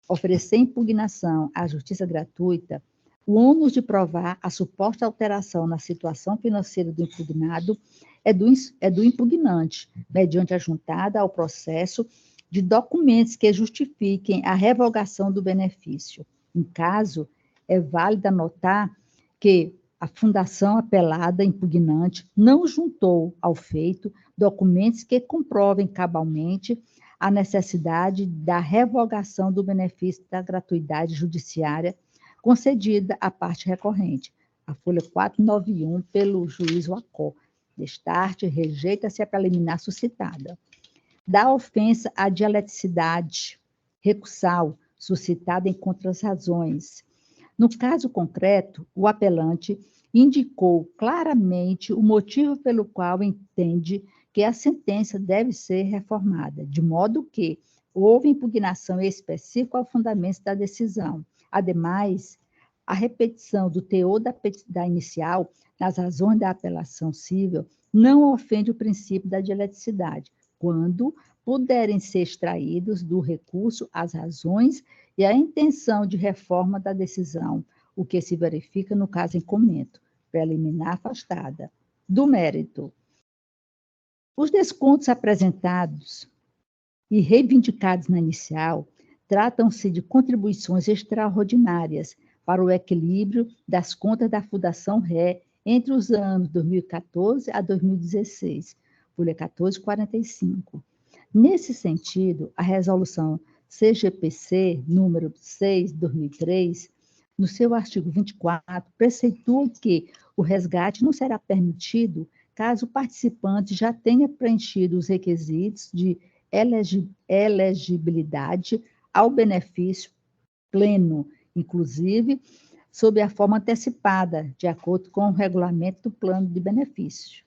oferecer impugnação à justiça gratuita, o ônus de provar a suposta alteração na situação financeira do impugnado é do impugnante, mediante a juntada ao processo de documentos que justifiquem a revogação do benefício. Em caso, é válido anotar que a fundação apelada impugnante não juntou ao feito documentos que comprovem cabalmente a necessidade da revogação do benefício da gratuidade judiciária concedida à parte recorrente. A folha 491, pelo juiz Wacó. Destarte, rejeita-se a preliminar suscitada. Da ofensa à dialeticidade recursal suscitada em contras-razões. No caso concreto, o apelante indicou claramente o motivo pelo qual entende que a sentença deve ser reformada, de modo que houve impugnação específica ao fundamento da decisão. Ademais, a repetição do teor da inicial nas razões da apelação civil não ofende o princípio da dialeticidade, quando puderem ser extraídos do recurso as razões e a intenção de reforma da decisão, o que se verifica no caso em comento, preliminar afastada. Do mérito. Os descontos apresentados e reivindicados na inicial tratam-se de contribuições extraordinárias para o equilíbrio das contas da Fundação Ré entre os anos 2014 a 2016, folha 1445. Nesse sentido, a resolução CGPC número 6/2003, no seu artigo 24, preceitua que o resgate não será permitido caso o participante já tenha preenchido os requisitos de elegibilidade ao benefício pleno, inclusive sob a forma antecipada, de acordo com o regulamento do plano de benefícios.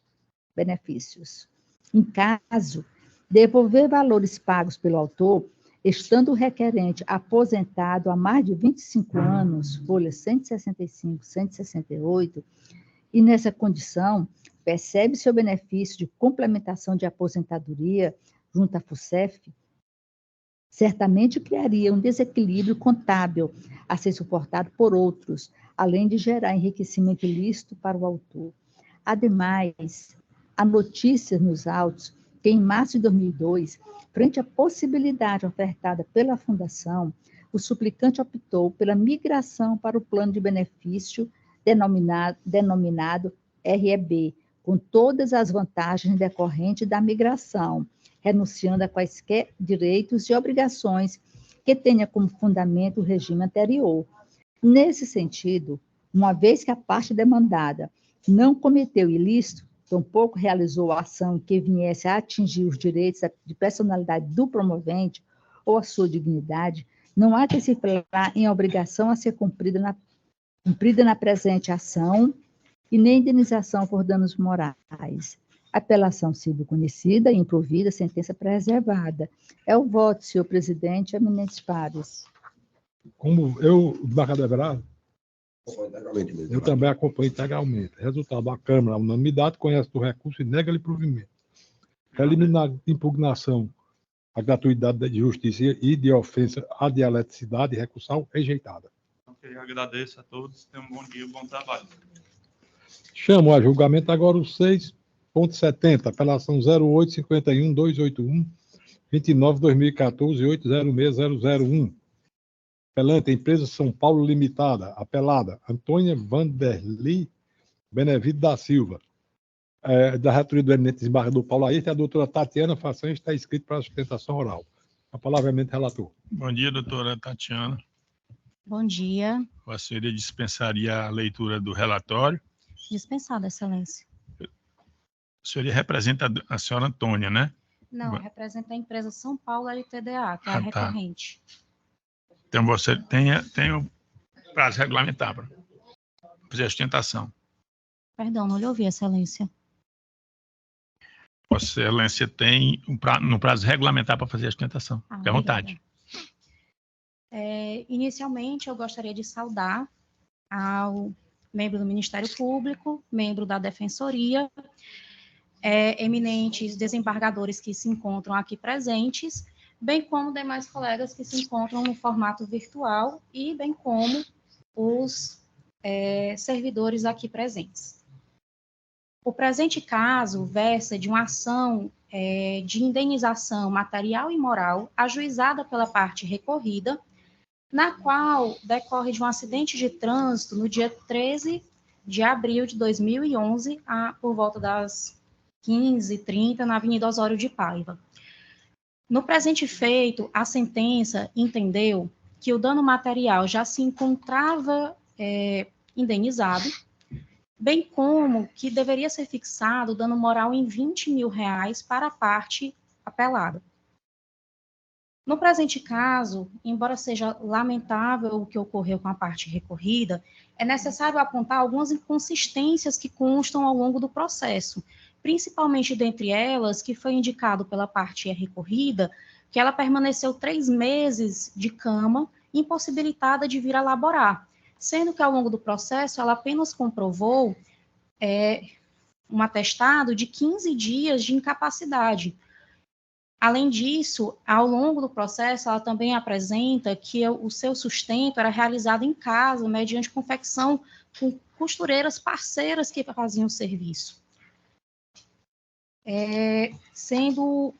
Em caso, devolver valores pagos pelo autor, estando o requerente aposentado há mais de 25 anos, folhas 165, 168, e nessa condição, percebe seu benefício de complementação de aposentadoria junto à FUSEF, certamente criaria um desequilíbrio contábil a ser suportado por outros, além de gerar enriquecimento ilícito para o autor. Ademais, há notícias nos autos que, em março de 2002, frente à possibilidade ofertada pela Fundação, o suplicante optou pela migração para o plano de benefício denominado REB, com todas as vantagens decorrentes da migração, renunciando a quaisquer direitos e obrigações que tenha como fundamento o regime anterior. Nesse sentido, uma vez que a parte demandada não cometeu ilícito, tampouco realizou a ação que viesse a atingir os direitos de personalidade do promovente ou a sua dignidade, não há que se falar em obrigação a ser cumprida na presente ação e nem indenização por danos morais. Apelação civil conhecida, improvida, sentença preservada. É o voto, senhor presidente, eminentes pares. Como eu, desembargador Everardo, eu também acompanho integralmente. Resultado, a Câmara, a unanimidade, conhece do recurso e nega-lhe provimento. Eliminar impugnação a gratuidade de justiça e de ofensa à dialeticidade recursal rejeitada. Ok, agradeço a todos. Tenham um bom dia, bom trabalho. Chamo a julgamento agora o 6.70, apelação 0851-281, 29/2014, 806-001. Empresa São Paulo Limitada, apelada, Antônia Vanderly Benevido da Silva. da reitoria do eminente desembargador Paulo Ayrton, a doutora Tatiana Façanha está inscrita para a sustentação oral. A palavra é eminente relator. Bom dia, doutora Tatiana. Bom dia. A senhora dispensaria a leitura do relatório. Dispensada, excelência. A senhora representa a senhora Antônia, né? Não, representa a empresa São Paulo LTDA, que é a recorrente. Então, você tem o prazo regulamentar para fazer a sustentação. Perdão, não lhe ouvi, excelência. Vossa Excelência tem no prazo regulamentar para fazer a sustentação. Fique à vontade. Inicialmente, eu gostaria de saudar ao membro do Ministério Público, membro da Defensoria, eminentes desembargadores que se encontram aqui presentes, bem como demais colegas que se encontram no formato virtual e bem como os servidores aqui presentes. O presente caso versa de uma ação de indenização material e moral ajuizada pela parte recorrida, na qual decorre de um acidente de trânsito no dia 13 de abril de 2011, por volta das 15h30, na Avenida Osório de Paiva. No presente feito, a sentença entendeu que o dano material já se encontrava indenizado, bem como que deveria ser fixado o dano moral em R$20 mil para a parte apelada. No presente caso, embora seja lamentável o que ocorreu com a parte recorrida, é necessário apontar algumas inconsistências que constam ao longo do processo, principalmente dentre elas, que foi indicado pela parte recorrida, que ela permaneceu 3 meses de cama, impossibilitada de vir a laborar, sendo que ao longo do processo ela apenas comprovou um atestado de 15 dias de incapacidade. Além disso, ao longo do processo, ela também apresenta que o seu sustento era realizado em casa, mediante confecção com costureiras parceiras que faziam o serviço. Sendo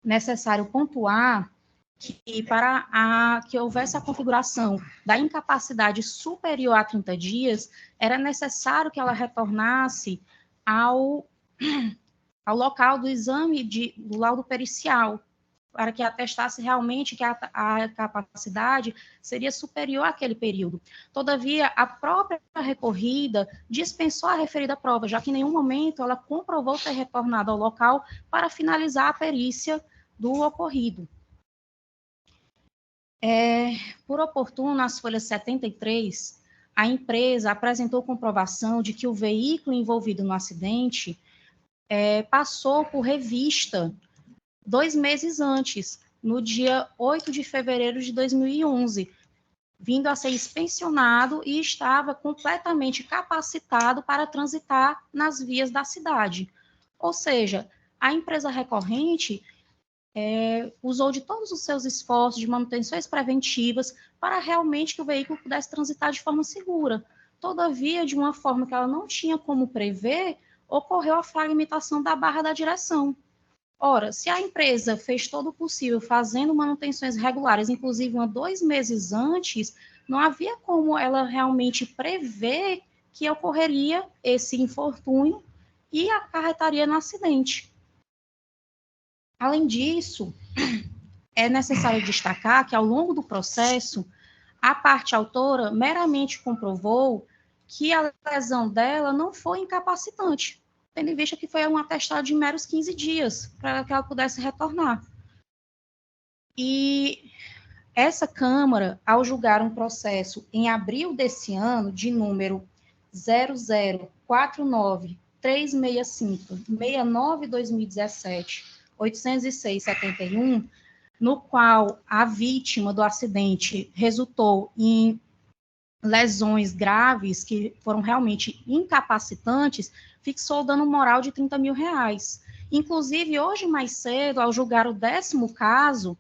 necessário pontuar que para que houvesse a configuração da incapacidade superior a 30 dias, era necessário que ela retornasse ao local do exame do laudo pericial, para que atestasse realmente que a capacidade seria superior àquele período. Todavia, a própria recorrida dispensou a referida prova, já que em nenhum momento ela comprovou ter retornado ao local para finalizar a perícia do ocorrido. Por oportuno, nas folhas 73, a empresa apresentou comprovação de que o veículo envolvido no acidente passou por revista 2 meses antes, no dia 8 de fevereiro de 2011, vindo a ser inspecionado e estava completamente capacitado para transitar nas vias da cidade. Ou seja, a empresa recorrente usou de todos os seus esforços de manutenções preventivas para realmente que o veículo pudesse transitar de forma segura. Todavia, de uma forma que ela não tinha como prever, ocorreu a fragmentação da barra da direção. Ora, se a empresa fez todo o possível fazendo manutenções regulares, inclusive 2 meses antes, não havia como ela realmente prever que ocorreria esse infortúnio e acarretaria no acidente. Além disso, é necessário destacar que, ao longo do processo, a parte autora meramente comprovou que a lesão dela não foi incapacitante, tendo em vista que foi um atestado de meros 15 dias para que ela pudesse retornar. E essa Câmara, ao julgar um processo em abril desse ano, de número 0049365-69-2017, 806-71, no qual a vítima do acidente resultou em lesões graves que foram realmente incapacitantes, fixou o dano moral de R$30 mil. Inclusive, hoje mais cedo, ao julgar o 10º caso,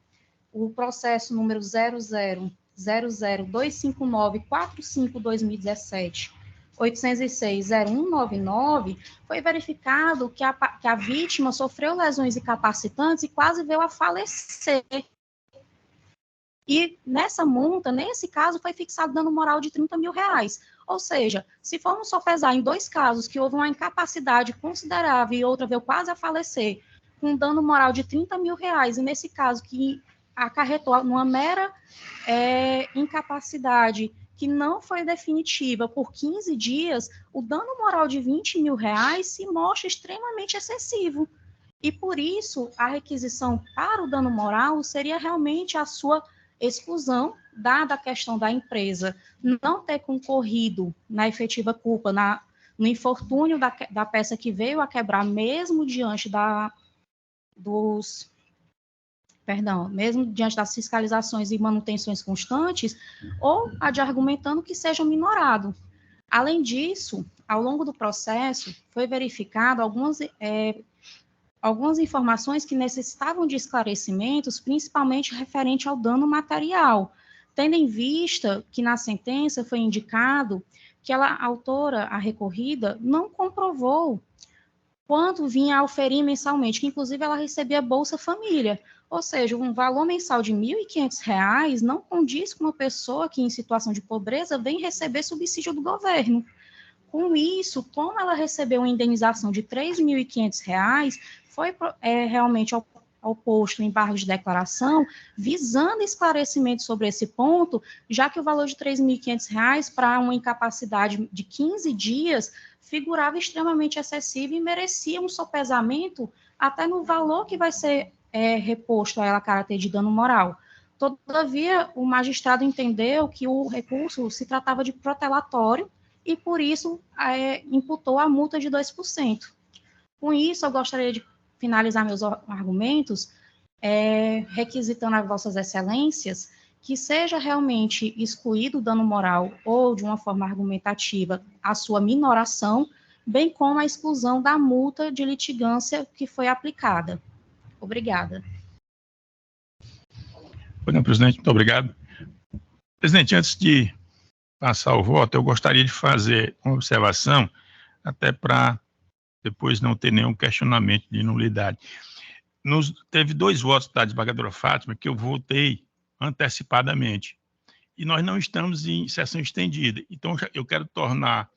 o processo número 000259452-2017, 806-0199, foi verificado que a vítima sofreu lesões incapacitantes e quase veio a falecer. E nessa multa, nesse caso, foi fixado dano moral de R$30 mil. Ou seja, se formos só pesar em 2 casos que houve uma incapacidade considerável e outra veio quase a falecer, com um dano moral de R$30 mil, e nesse caso que acarretou numa mera incapacidade que não foi definitiva por 15 dias, o dano moral de R$20 mil se mostra extremamente excessivo. E por isso, a requisição para o dano moral seria realmente a sua exclusão, dada a questão da empresa não ter concorrido na efetiva culpa, no infortúnio da peça que veio a quebrar, mesmo diante mesmo diante das fiscalizações e manutenções constantes, ou a de argumentando que seja minorado. Além disso, ao longo do processo, foi verificado algumas informações que necessitavam de esclarecimentos, principalmente referente ao dano material, tendo em vista que na sentença foi indicado que a autora, a recorrida, não comprovou quanto vinha a oferir mensalmente, que inclusive ela recebia Bolsa Família, ou seja, um valor mensal de R$ 1.500 não condiz com uma pessoa que em situação de pobreza vem receber subsídio do governo. Com isso, como ela recebeu uma indenização de R$ 3.500, foi realmente ao posto embargo de declaração, visando esclarecimento sobre esse ponto, já que o valor de R$ 3.500 para uma incapacidade de 15 dias figurava extremamente excessivo e merecia um sopesamento até no valor que vai ser reposto a ela a caráter de dano moral. Todavia, o magistrado entendeu que o recurso se tratava de protelatório e, por isso, imputou a multa de 2%. Com isso, eu gostaria de finalizar meus argumentos, requisitando a vossas excelências que seja realmente excluído o dano moral ou, de uma forma argumentativa, a sua minoração, bem como a exclusão da multa de litigância que foi aplicada. Obrigada. Senhor presidente, muito obrigado. Presidente, antes de passar o voto, eu gostaria de fazer uma observação, até para depois não ter nenhum questionamento de nulidade. Teve 2 votos da desembargadora Fátima que eu votei antecipadamente, e nós não estamos em sessão estendida. Então, eu quero tornar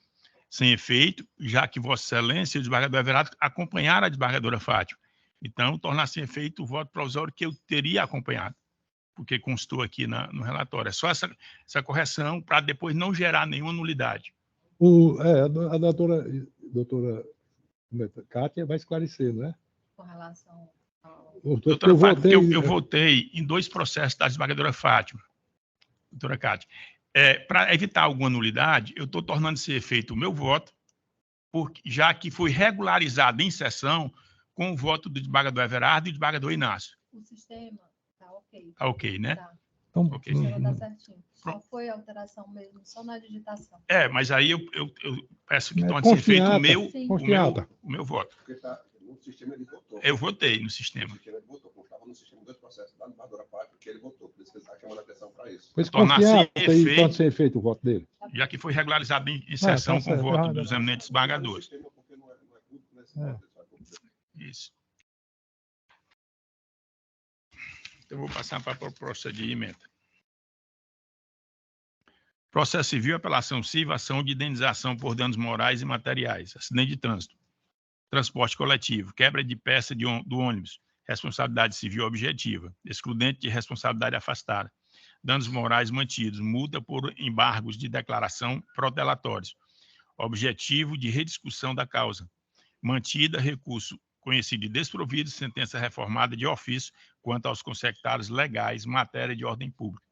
sem efeito, já que Vossa Excelência e o desembargador Everardo acompanharam a desembargadora Fátima. Então, tornar sem efeito o voto provisório que eu teria acompanhado, porque constou aqui no relatório. É só essa correção para depois não gerar nenhuma nulidade. A doutora Kátia vai esclarecer, não é? Com relação ao... Doutora Fátima, eu votei em 2 processos da desembargadora Fátima, doutora Kátia. Para evitar alguma nulidade, eu estou tornando sem efeito o meu voto, já que foi regularizado em sessão com o voto do desembargador Everardo e do desembargador Inácio. O sistema está ok. Está ok, né? Tá. Então, O sistema está certinho. Só foi alteração mesmo, só na digitação. Mas aí eu peço que torne sem efeito o meu voto. Porque no sistema ele votou. Eu votei no sistema. No sistema ele votou. Estava no sistema 2 processos da desembargadora Fátima que ele votou. Por isso que ele está chamando a atenção para isso. Pois tornar sem efeito o voto dele. Já que foi regularizado em sessão com o voto dos eminentes desembargadores. Isso. Então, eu vou passar para o procedimento. Processo civil, apelação civil, ação de indenização por danos morais e materiais, acidente de trânsito, transporte coletivo, quebra de peça do ônibus, responsabilidade civil objetiva, excludente de responsabilidade afastada, danos morais mantidos, multa por embargos de declaração protelatórios, objetivo de rediscussão da causa, mantida recurso conhecido de desprovido, sentença reformada de ofício quanto aos consectários legais, matéria de ordem pública.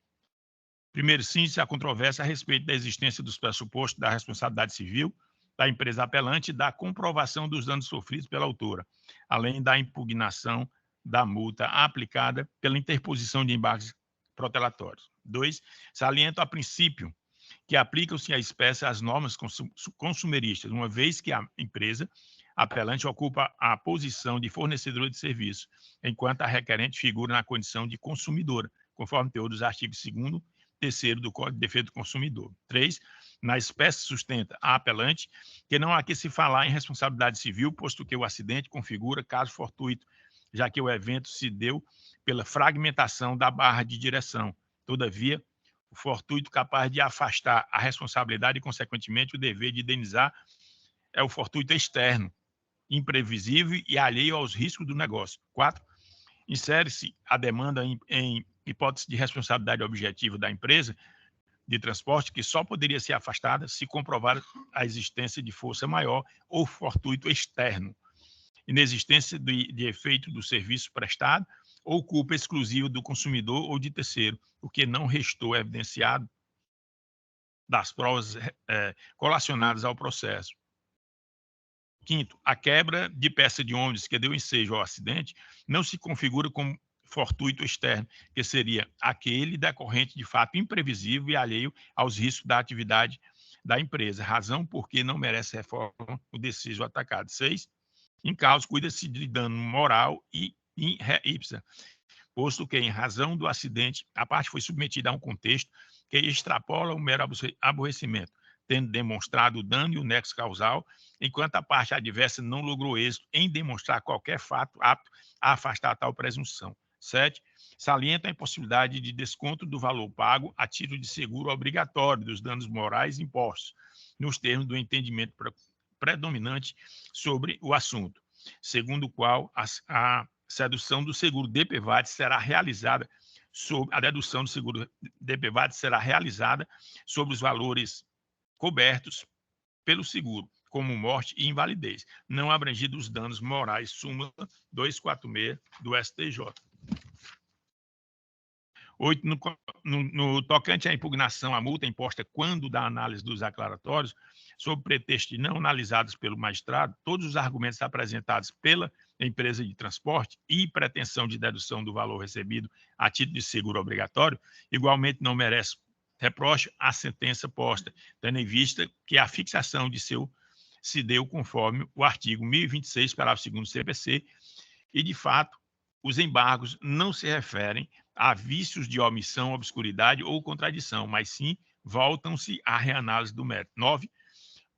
Primeiro, sim, se há controvérsia a respeito da existência dos pressupostos da responsabilidade civil da empresa apelante e da comprovação dos danos sofridos pela autora, além da impugnação da multa aplicada pela interposição de embargos protelatórios. 2, saliento a princípio que aplicam-se à espécie as normas consumeristas, uma vez que a empresa apelante ocupa a posição de fornecedora de serviço, enquanto a requerente figura na condição de consumidora, conforme teor dos artigos 2º, 3º do Código de Defesa do Consumidor. 3, na espécie sustenta a apelante que não há que se falar em responsabilidade civil, posto que o acidente configura caso fortuito, já que o evento se deu pela fragmentação da barra de direção. Todavia, o fortuito capaz de afastar a responsabilidade e, consequentemente, o dever de indenizar é o fortuito externo, imprevisível e alheio aos riscos do negócio. 4. Insere-se a demanda em hipótese de responsabilidade objetiva da empresa de transporte, que só poderia ser afastada se comprovar a existência de força maior ou fortuito externo, inexistência de efeito do serviço prestado ou culpa exclusiva do consumidor ou de terceiro, o que não restou evidenciado das provas colacionadas ao processo. 5º, a quebra de peça de ônibus que deu ensejo ao acidente não se configura como fortuito externo, que seria aquele decorrente de fato imprevisível e alheio aos riscos da atividade da empresa, razão por que não merece reforma o desejo atacado. 6. Em causa, cuida-se de dano moral e in re ipsa, posto que, em razão do acidente, a parte foi submetida a um contexto que extrapola o mero aborrecimento, tendo demonstrado o dano e o nexo causal, enquanto a parte adversa não logrou êxito em demonstrar qualquer fato apto a afastar tal presunção. 7. Salienta a impossibilidade de desconto do valor pago a título de seguro obrigatório dos danos morais impostos, nos termos do entendimento predominante sobre o assunto, segundo o qual a dedução do seguro DPVAT será realizada sobre os valores cobertos pelo seguro, como morte e invalidez, não abrangidos os danos morais, súmula 246 do STJ. 8. No tocante à impugnação à multa imposta quando da análise dos aclaratórios, sob pretexto de não analisados pelo magistrado, todos os argumentos apresentados pela empresa de transporte e pretensão de dedução do valor recebido a título de seguro obrigatório, igualmente não merece reproche à sentença posta, tendo em vista que a fixação de seu se deu conforme o artigo 1026, parágrafo 2º do CPC, e, de fato, os embargos não se referem a vícios de omissão, obscuridade ou contradição, mas sim voltam-se à reanálise do mérito. 9.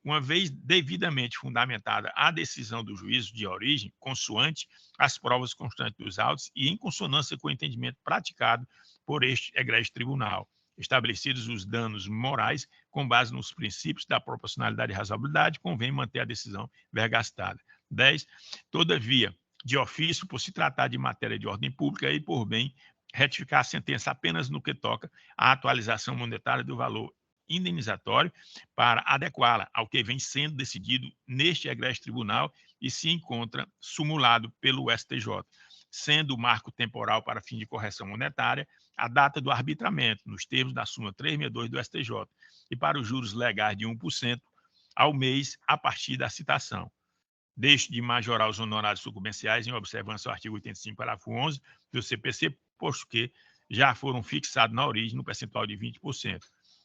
Uma vez devidamente fundamentada a decisão do juízo de origem, consoante as provas constantes dos autos e em consonância com o entendimento praticado por este egrégio tribunal, estabelecidos os danos morais com base nos princípios da proporcionalidade e razoabilidade, convém manter a decisão vergastada. 10. Todavia, de ofício, por se tratar de matéria de ordem pública, e por bem retificar a sentença apenas no que toca à atualização monetária do valor indenizatório para adequá-la ao que vem sendo decidido neste egrégio tribunal e se encontra sumulado pelo STJ, sendo o marco temporal para fim de correção monetária a data do arbitramento, nos termos da súmula 362 do STJ, e para os juros legais de 1% ao mês a partir da citação. Deixe de majorar os honorários sucumbenciais em observância ao artigo 85, parágrafo 11 do CPC, posto que já foram fixados na origem no percentual de 20%.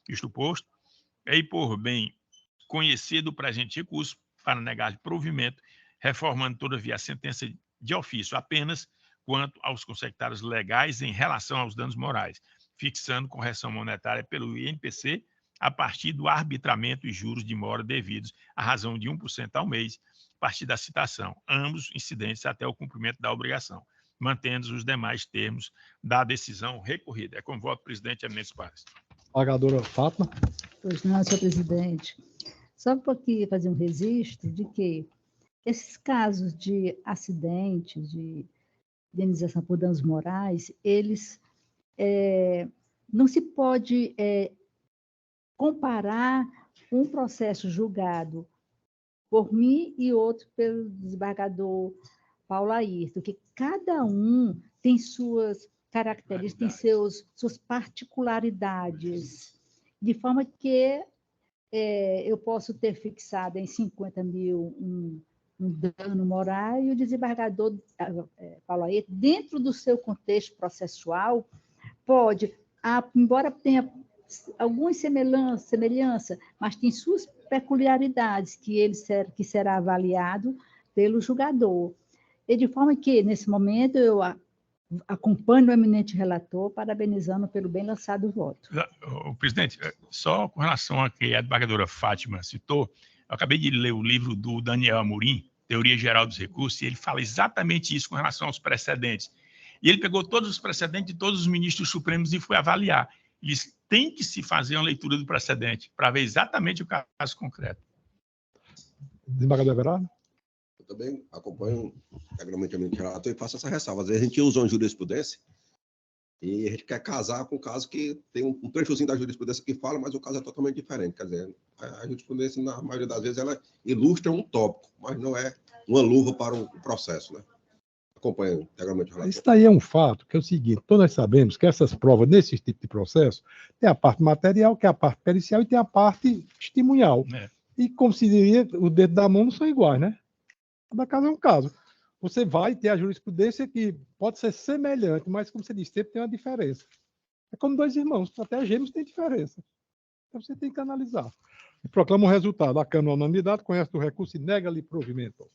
Isto posto, é por bem conhecido o presente recurso para negar provimento, reformando, todavia, a sentença de ofício apenas quanto aos consectários legais em relação aos danos morais, fixando correção monetária pelo INPC a partir do arbitramento e juros de mora devidos à razão de 1% ao mês, a partir da citação, ambos incidentes até o cumprimento da obrigação, mantendo os demais termos da decisão recorrida. É com voto, presidente Eminentes Pares. Pagadora Fátima. Pois não, senhor presidente. Só para aqui fazer um registro de que esses casos de acidentes, de indenização por danos morais, eles não se pode comparar um processo julgado por mim e outro pelo desembargador Paulo Ayrton, que cada um tem suas características, tem suas particularidades, de forma que eu posso ter fixado em 50 mil um dano moral e o desembargador Paulo Ayrton, dentro do seu contexto processual, pode, embora tenha alguma semelhança, mas tem suas peculiaridades que será avaliado pelo julgador. E de forma que, nesse momento, eu acompanho o eminente relator, parabenizando pelo bem lançado voto. O presidente, só com relação a que a desembargadora Fátima citou, eu acabei de ler o livro do Daniel Amorim, Teoria Geral dos Recursos, e ele fala exatamente isso com relação aos precedentes. E ele pegou todos os precedentes de todos os ministros supremos e foi avaliar. eles têm que se fazer uma leitura do precedente para ver exatamente o caso concreto. Desembargador Everardo? Eu também acompanho integralmente a mente relator e faço essa ressalva. Às vezes a gente usa uma jurisprudência e a gente quer casar com um caso que tem um trechozinho da jurisprudência que fala, mas o caso é totalmente diferente. Quer dizer, a jurisprudência, na maioria das vezes, ela ilustra um tópico, mas não é uma luva para o processo, né? Acompanho integralmente o relator. Isso daí é um fato, que é o seguinte, todos nós sabemos que essas provas, nesse tipo de processo, tem a parte material, que é a parte pericial, e tem a parte testemunhal. E, como se diria, o dedo da mão não são iguais, né? Cada caso é um caso. Você vai ter a jurisprudência que pode ser semelhante, mas, como você disse, sempre tem uma diferença. É como dois irmãos, até gêmeos tem diferença. Então, você tem que analisar. E proclama o resultado. A Câmara, unanimidade, conhece o recurso e nega-lhe provimento.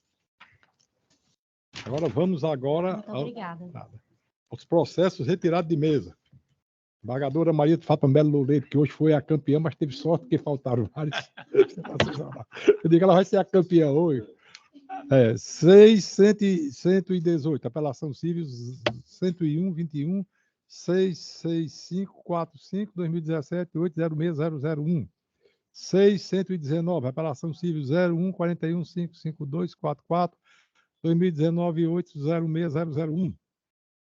Agora, vamos agora aos processos retirados de mesa. Embargadora Maria de Fátima Melo Loureiro, que hoje foi a campeã, mas teve sorte porque faltaram vários. Eu digo que ela vai ser a campeã hoje. 118, apelação civil 101-21, 66545, 2017, 806001. 619, apelação civil 0141552244, 2019, 806001.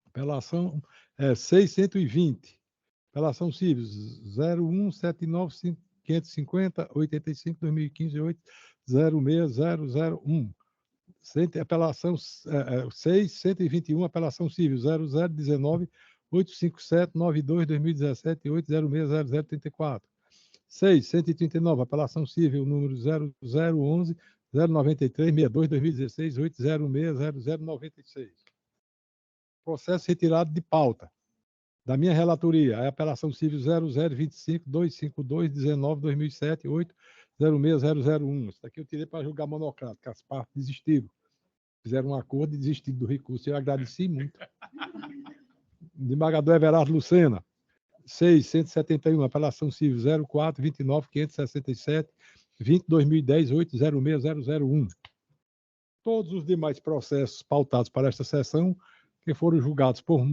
Apelação 620, apelação civil 0179550, 85, 2015, 806001. Apelação 621, apelação civil 0019 857 92 2017 8060034. 139, apelação civil número 0011 093 62 2016 8060096. Processo retirado de pauta da minha relatoria, a apelação civil 0025 252 19 2007 8060001. Isso daqui eu tirei para julgar monocrático, as partes desistiram. Fizeram um acordo e desistiram do recurso. Eu agradeci muito. Desembargador Everardo Lucena, 671, apelação civil 04 29 567 20 2010 806001. Todos os demais processos pautados para esta sessão, que foram julgados por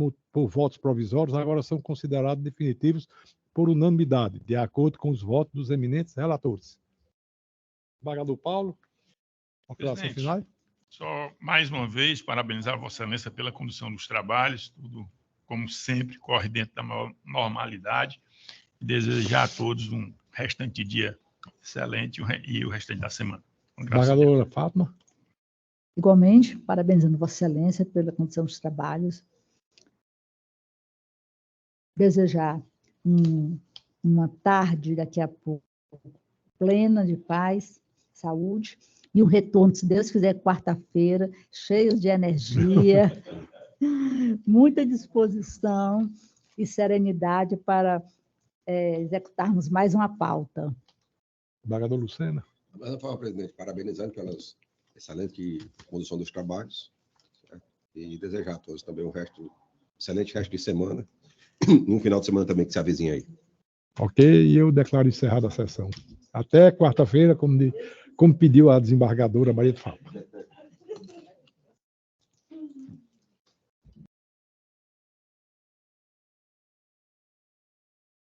votos provisórios, agora são considerados definitivos por unanimidade, de acordo com os votos dos eminentes relatores. Desembargador Paulo, conclusão final. Só mais uma vez parabenizar Vossa Excelência pela condução dos trabalhos, tudo como sempre corre dentro da normalidade, e desejar a todos um restante dia excelente e o restante da semana. Desembargadora Fátima. Igualmente, parabenizando Vossa Excelência pela condução dos trabalhos. Desejar uma tarde daqui a pouco plena de paz, saúde, e um retorno, se Deus quiser, quarta-feira, cheios de energia, muita disposição e serenidade para executarmos mais uma pauta. Desembargador Lucena. Mas, presidente, parabenizando pela excelente condução dos trabalhos, certo? E desejar a todos também um excelente resto de semana, e um final de semana também que se avizinha aí. Ok, e eu declaro encerrada a sessão. Até quarta-feira, como pediu a desembargadora Maria de Fátima.